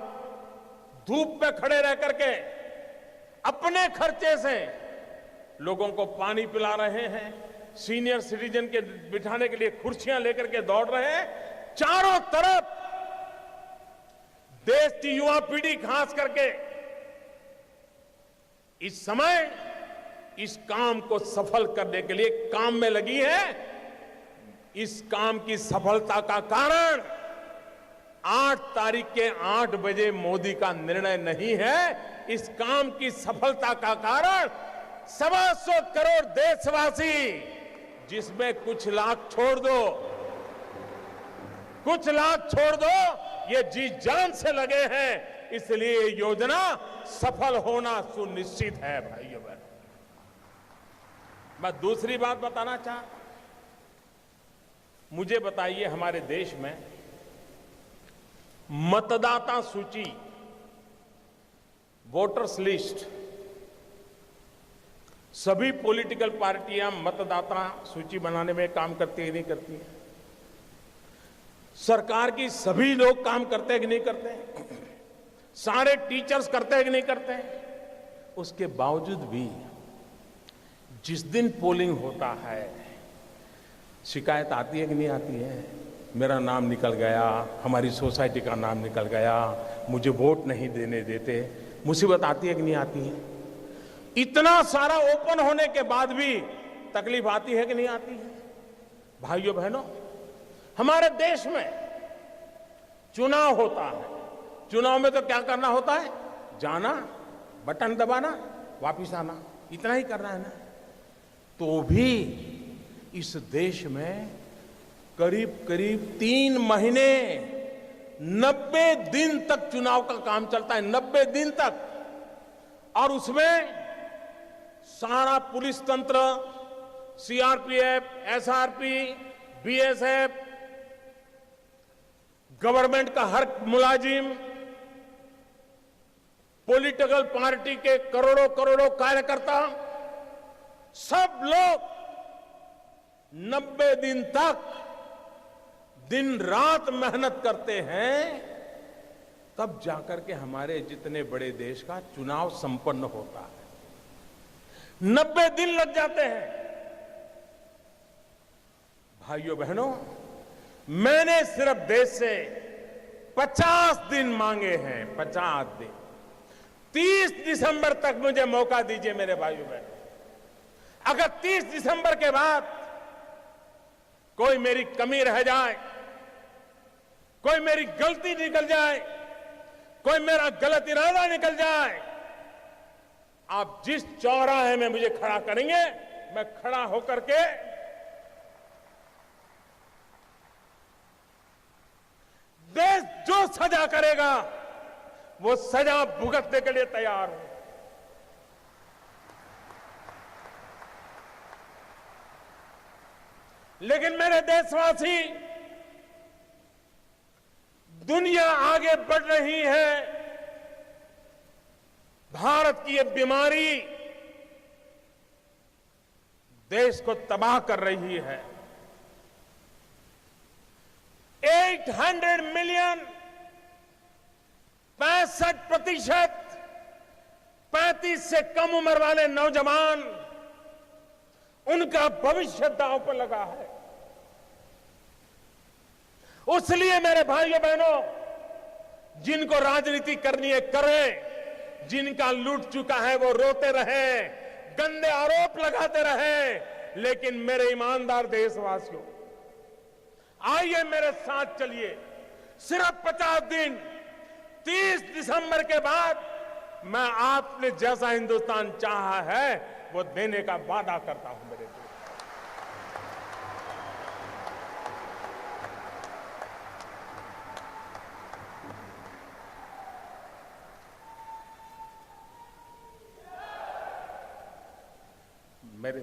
धूप में खड़े रह करके अपने खर्चे से लोगों को पानी पिला रहे हैं, सीनियर सिटीजन के बिठाने के लिए कुर्सियां लेकर के दौड़ रहे हैं। चारों तरफ देश की युवा पीढ़ी खास करके इस समय इस काम को सफल करने के लिए काम में लगी है। इस काम की सफलता का कारण 8 तारीख के 8 बजे मोदी का निर्णय नहीं है। इस काम की सफलता का कारण 125 करोड़ देशवासी, जिसमें कुछ लाख छोड़ दो, ये जी जान से लगे हैं, इसलिए ये योजना सफल होना सुनिश्चित है। भाइयों बहनों, मैं दूसरी बात बताना चाहता, मुझे बताइए, हमारे देश में मतदाता सूची, वोटर्स लिस्ट, सभी पॉलिटिकल पार्टियां मतदाता सूची बनाने में काम करती है, नहीं करती है? सरकार की सभी लोग काम करते हैं कि नहीं करते हैं? सारे टीचर्स करते हैं कि नहीं करते हैं? उसके बावजूद भी जिस दिन पोलिंग होता है, शिकायत आती है कि नहीं आती है? मेरा नाम निकल गया, हमारी सोसाइटी का नाम निकल गया, मुझे वोट नहीं देने देते। मुसीबत आती है कि नहीं आती है? इतना सारा ओपन होने के बाद भी तकलीफ आती है कि नहीं आती है? भाइयों बहनों, हमारे देश में चुनाव होता है। चुनाव में तो क्या करना होता है? जाना, बटन दबाना, वापिस आना, इतना ही करना है ना। तो भी इस देश में करीब करीब 3 महीने 90 दिन तक चुनाव का काम चलता है, 90 दिन तक। और उसमें सारा पुलिस तंत्र, सीआरपीएफ, एसआरपी, बीएसएफ, गवर्नमेंट का हर मुलाजिम, पॉलिटिकल पार्टी के करोड़ों करोड़ों कार्यकर्ता सब लोग 90 दिन तक दिन रात मेहनत करते हैं, तब जाकर के हमारे जितने बड़े देश का चुनाव संपन्न होता है। 90 दिन लग जाते हैं। भाइयों बहनों, मैंने सिर्फ देश से 50 दिन मांगे हैं, 50 दिन। 30 दिसंबर तक मुझे मौका दीजिए मेरे भाइयों बहनों। अगर 30 दिसंबर के बाद कोई मेरी कमी रह जाए, कोई मेरी गलती निकल जाए, कोई मेरा गलत इरादा निकल जाए, आप जिस चौराहे में मुझे खड़ा करेंगे, मैं खड़ा होकर के देश जो सजा करेगा वो सजा भुगतने के लिए तैयार हूं। लेकिन मेरे देशवासी, दुनिया आगे बढ़ रही है, भारत की ये बीमारी देश को तबाह कर रही है। 800 मिलियन, 65% 35 से कम उम्र वाले नौजवान, उनका भविष्य दांव पर लगा है। इसलिए मेरे भाइयों बहनों, जिनको राजनीति करनी है करें, जिनका लूट चुका है वो रोते रहे, गंदे आरोप लगाते रहे, लेकिन मेरे ईमानदार देशवासियों, आइए मेरे साथ चलिए। सिर्फ 50 दिन, 30 दिसंबर के बाद मैं आपने जैसा हिंदुस्तान चाहा है वो देने का वादा करता हूं मेरे दोस्त। मेरे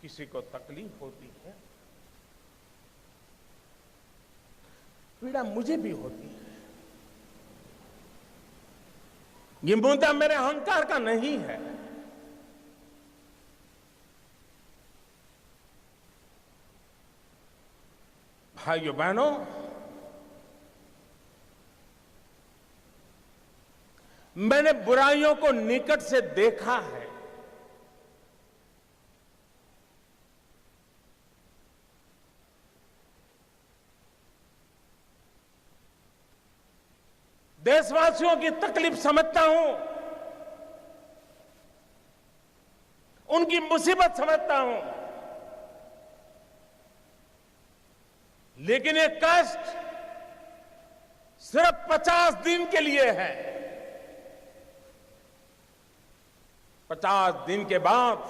किसी को तकलीफ होती है, पीड़ा मुझे भी होती है। ये मुद्दा मेरे अहंकार का नहीं है। भाइयों बहनों, मैंने बुराइयों को निकट से देखा है। देशवासियों की तकलीफ समझता हूं, उनकी मुसीबत समझता हूं, लेकिन ये कष्ट सिर्फ 50 दिन के लिए है। 50 दिन के बाद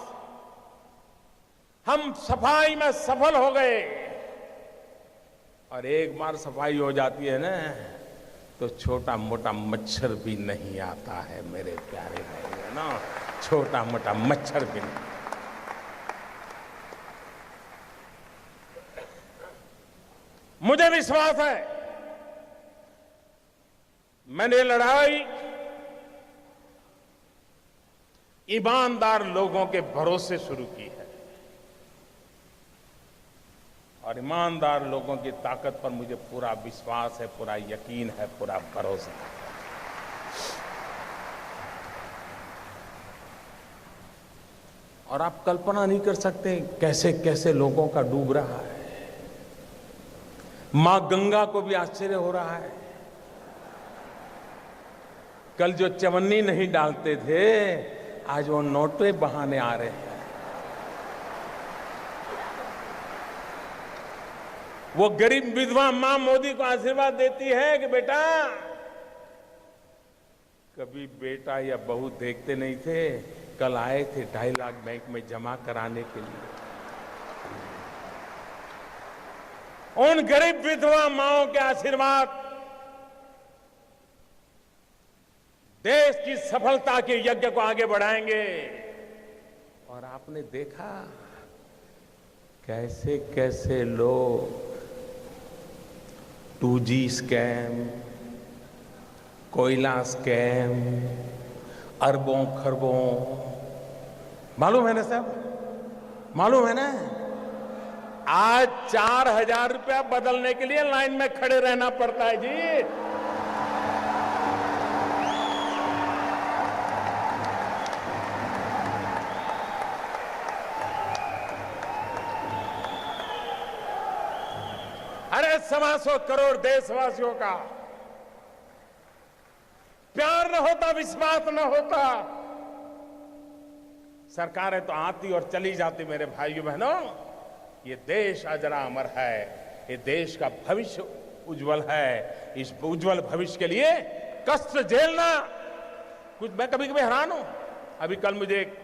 हम सफाई में सफल हो गए, और एक बार सफाई हो जाती है ना, तो छोटा मोटा मच्छर भी नहीं आता है मेरे प्यारे भाई, ना छोटा मोटा मच्छर भी नहीं। मुझे विश्वास है, मैंने लड़ाई ईमानदार लोगों के भरोसे शुरू की है, और ईमानदार लोगों की ताकत पर मुझे पूरा विश्वास है, पूरा यकीन है, पूरा भरोसा है। और आप कल्पना नहीं कर सकते कैसे कैसे लोगों का डूब रहा है। मां गंगा को भी आश्चर्य हो रहा है। कल जो चवन्नी नहीं डालते थे, आज वो नोटे बहाने आ रहे हैं। वो गरीब विधवा मां मोदी को आशीर्वाद देती है कि बेटा, कभी बेटा या बहू देखते नहीं थे, कल आए थे 2.5 लाख बैंक में जमा कराने के लिए। उन गरीब विधवा माओं के आशीर्वाद देश की सफलता के यज्ञ को आगे बढ़ाएंगे। और आपने देखा कैसे कैसे लोग 2G स्कैम, कोयला स्कैम, अरबों खरबों, मालूम है ना साहब, मालूम है ना। आज 4,000 रुपया बदलने के लिए लाइन में खड़े रहना पड़ता है जी। अरे 125 करोड़ देशवासियों का प्यार न होता, विश्वास न होता, सरकारें तो आती और चली जाती। मेरे भाइयों बहनों, ये देश अजरा अमर है, ये देश का भविष्य उज्जवल है। इस उज्जवल भविष्य के लिए कष्ट झेलना, कुछ मैं कभी कभी हैरान हूं। अभी कल मुझे एक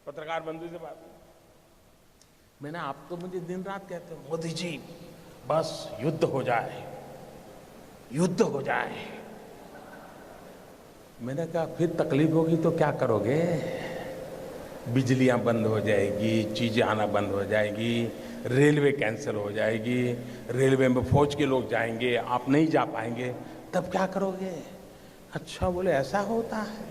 पत्रकार बंधु से बात हुई, मैंने आप तो मुझे दिन रात कहते हो मोदी जी बस युद्ध हो जाए, युद्ध हो जाए। मैंने कहा फिर तकलीफ होगी तो क्या करोगे? बिजलियां बंद हो जाएगी, चीजें आना बंद हो जाएगी, रेलवे कैंसिल हो जाएगी, रेलवे में फौज के लोग जाएंगे, आप नहीं जा पाएंगे, तब क्या करोगे? अच्छा, बोले ऐसा होता है।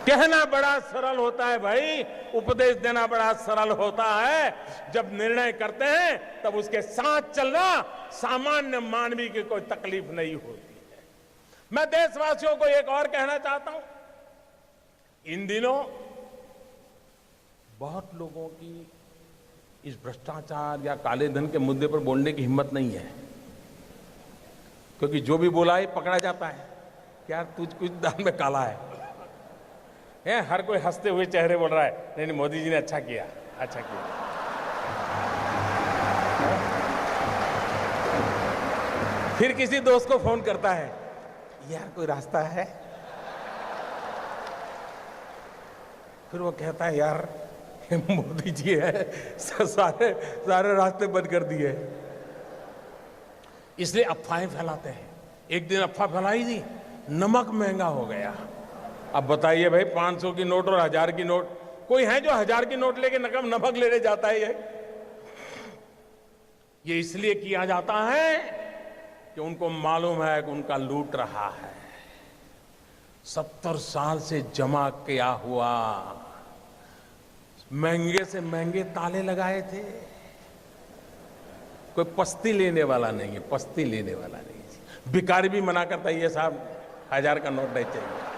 कहना बड़ा सरल होता है भाई, उपदेश देना बड़ा सरल होता है। जब निर्णय करते हैं तब उसके साथ चलना सामान्य मानवी की कोई तकलीफ नहीं होती है। मैं देशवासियों को एक और कहना चाहता हूं, इन दिनों बहुत लोगों की इस भ्रष्टाचार या काले धन के मुद्दे पर बोलने की हिम्मत नहीं है, क्योंकि जो भी बोला है पकड़ा जाता है। क्या तुझ कुछ दान में काला है? हर कोई हंसते हुए चेहरे बोल रहा है नहीं नहीं मोदी जी ने अच्छा किया, अच्छा किया। फिर किसी दोस्त को फोन करता है, यार कोई रास्ता है? फिर वो कहता है यार मोदी जी है, सारे रास्ते बंद कर दिए। इसलिए अफवाहें फैलाते हैं। एक दिन अफवाह फैलाई थी, नमक महंगा हो गया। अब बताइए भाई, 500 की नोट और 1000 की नोट, कोई है जो 1000 की नोट लेके नमक लेने जाता है? ये इसलिए किया जाता है कि उनको मालूम है कि उनका लूट रहा है। 70 साल से जमा किया हुआ महंगे से महंगे ताले लगाए थे। कोई पस्ती लेने वाला नहीं है, पस्ती लेने वाला नहीं है। भिखारी भी मना करता है, ये साहब 1000 का नोट नहीं चाहिए।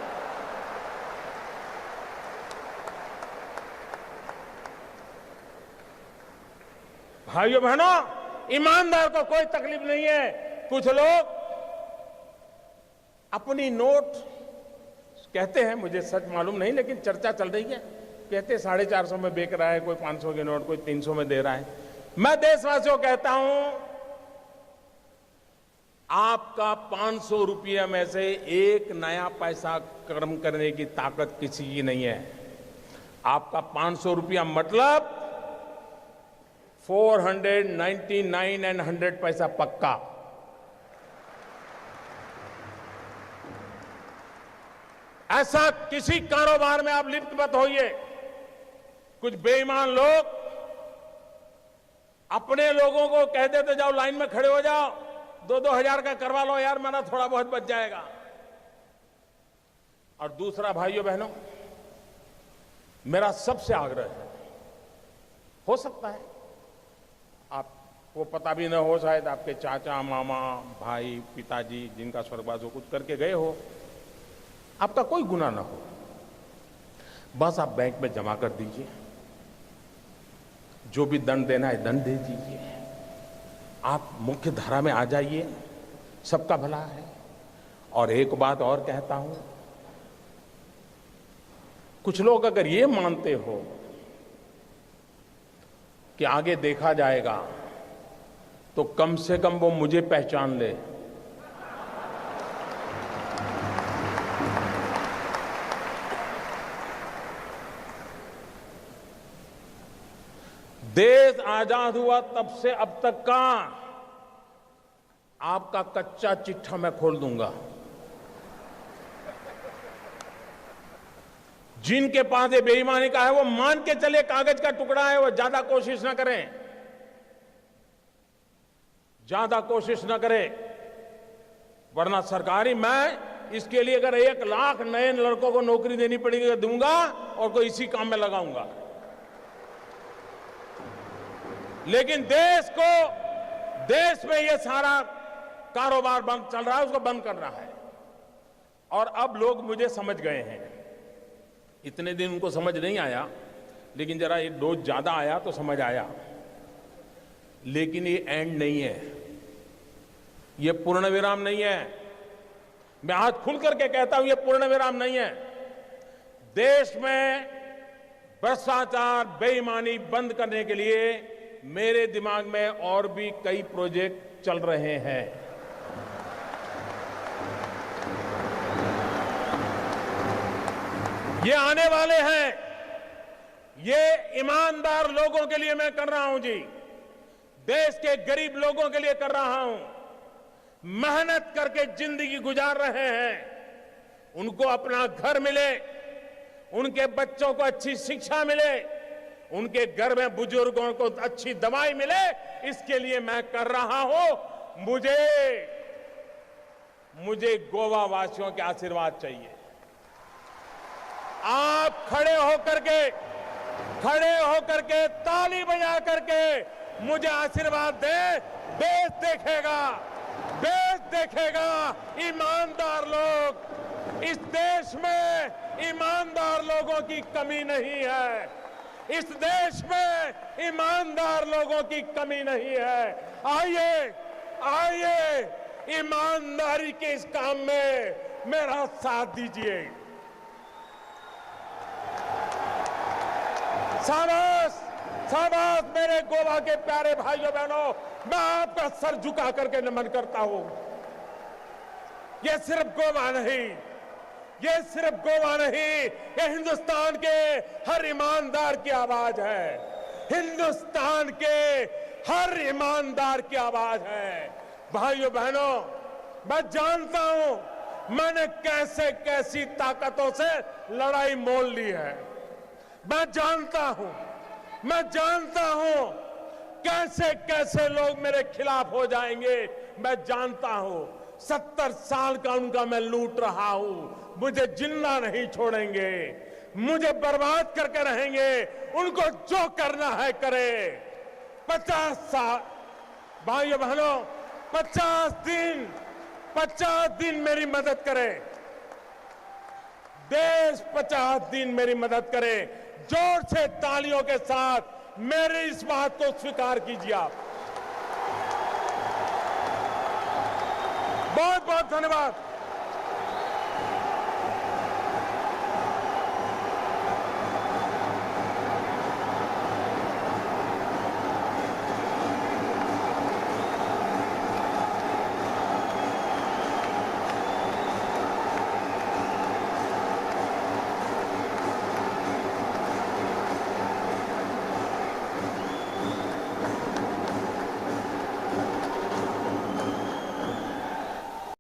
भाइयों बहनों, ईमानदार को कोई तकलीफ नहीं है। कुछ लोग अपनी नोट कहते हैं, मुझे सच मालूम नहीं, लेकिन चर्चा चल रही है, कहते 450 में बेच रहा है, कोई 500 की नोट, कोई 300 में दे रहा है। मैं देशवासियों को कहता हूं, आपका 500 रुपये में से एक नया पैसा कर्म करने की ताकत किसी की नहीं है। आपका 500 रुपया मतलब 499 एंड 100 पैसा पक्का। ऐसा किसी कारोबार में आप लिप्त मत होइए। कुछ बेईमान लोग अपने लोगों को कह देते जाओ लाइन में खड़े हो जाओ, 2-2 हजार का करवा लो यार, मेरा थोड़ा बहुत बच जाएगा। और दूसरा, भाइयों बहनों, मेरा सबसे आग्रह है, हो सकता है आपको पता भी न हो, शायद आपके चाचा, मामा, भाई, पिताजी जिनका स्वर्गवास हो कुछ करके गए हो, आपका कोई गुनाह ना हो, बस आप बैंक में जमा कर दीजिए, जो भी दंड देना है दंड दे दीजिए, आप मुख्य धारा में आ जाइए, सबका भला है। और एक बात और कहता हूं, कुछ लोग अगर ये मानते हो कि आगे देखा जाएगा, तो कम से कम वो मुझे पहचान ले। देश आजाद हुआ तब से अब तक का आपका कच्चा चिट्ठा मैं खोल दूंगा। जिनके पास ये बेईमानी का है वो मान के चले कागज का टुकड़ा है, वो ज्यादा कोशिश ना करें, ज्यादा कोशिश ना करें। वरना सरकारी मैं इसके लिए अगर 1 लाख नए लड़कों को नौकरी देनी पड़ेगी तो दूंगा और कोई इसी काम में लगाऊंगा। लेकिन देश में ये सारा कारोबार बंद चल रहा है, उसको बंद करना है। और अब लोग मुझे समझ गए हैं। इतने दिन उनको समझ नहीं आया, लेकिन जरा एक डोज ज्यादा आया तो समझ आया। लेकिन ये एंड नहीं है, ये पूर्ण विराम नहीं है। मैं आज खुल करके कहता हूं, ये पूर्ण विराम नहीं है। देश में भ्रष्टाचार, बेईमानी बंद करने के लिए मेरे दिमाग में और भी कई प्रोजेक्ट चल रहे हैं। ये आने वाले हैं। ये ईमानदार लोगों के लिए मैं कर रहा हूं जी, देश के गरीब लोगों के लिए कर रहा हूं। मेहनत करके जिंदगी गुजार रहे हैं, उनको अपना घर मिले, उनके बच्चों को अच्छी शिक्षा मिले, उनके घर में बुजुर्गों को अच्छी दवाई मिले, इसके लिए मैं कर रहा हूं। मुझे गोवा वासियों के आशीर्वाद चाहिए। आप खड़े होकर के ताली बजा करके मुझे आशीर्वाद दें। देश देखेगा ईमानदार लोग। इस देश में ईमानदार लोगों की कमी नहीं है। इस देश में ईमानदार लोगों की कमी नहीं है। आइए ईमानदारी के इस काम में मेरा साथ दीजिए। शाबाश मेरे गोवा के प्यारे भाइयों बहनों, मैं आपका सर झुका करके नमन करता हूं। ये सिर्फ गोवा नहीं, ये हिंदुस्तान के हर ईमानदार की आवाज है। हिंदुस्तान के हर ईमानदार की आवाज है। भाइयों बहनों, मैं जानता हूं मैंने कैसी ताकतों से लड़ाई मोल ली है। मैं जानता हूं कैसे लोग मेरे खिलाफ हो जाएंगे। मैं जानता हूं 70 साल का उनका मैं लूट रहा हूं। मुझे जिंदा नहीं छोड़ेंगे, मुझे बर्बाद करके रहेंगे। उनको जो करना है करे। 50 साल भाइयों बहनों, 50 दिन मेरी मदद करे। देश 50 दिन मेरी मदद करे। जोर से तालियों के साथ मेरी इस बात को स्वीकार कीजिए आप। बहुत बहुत धन्यवाद।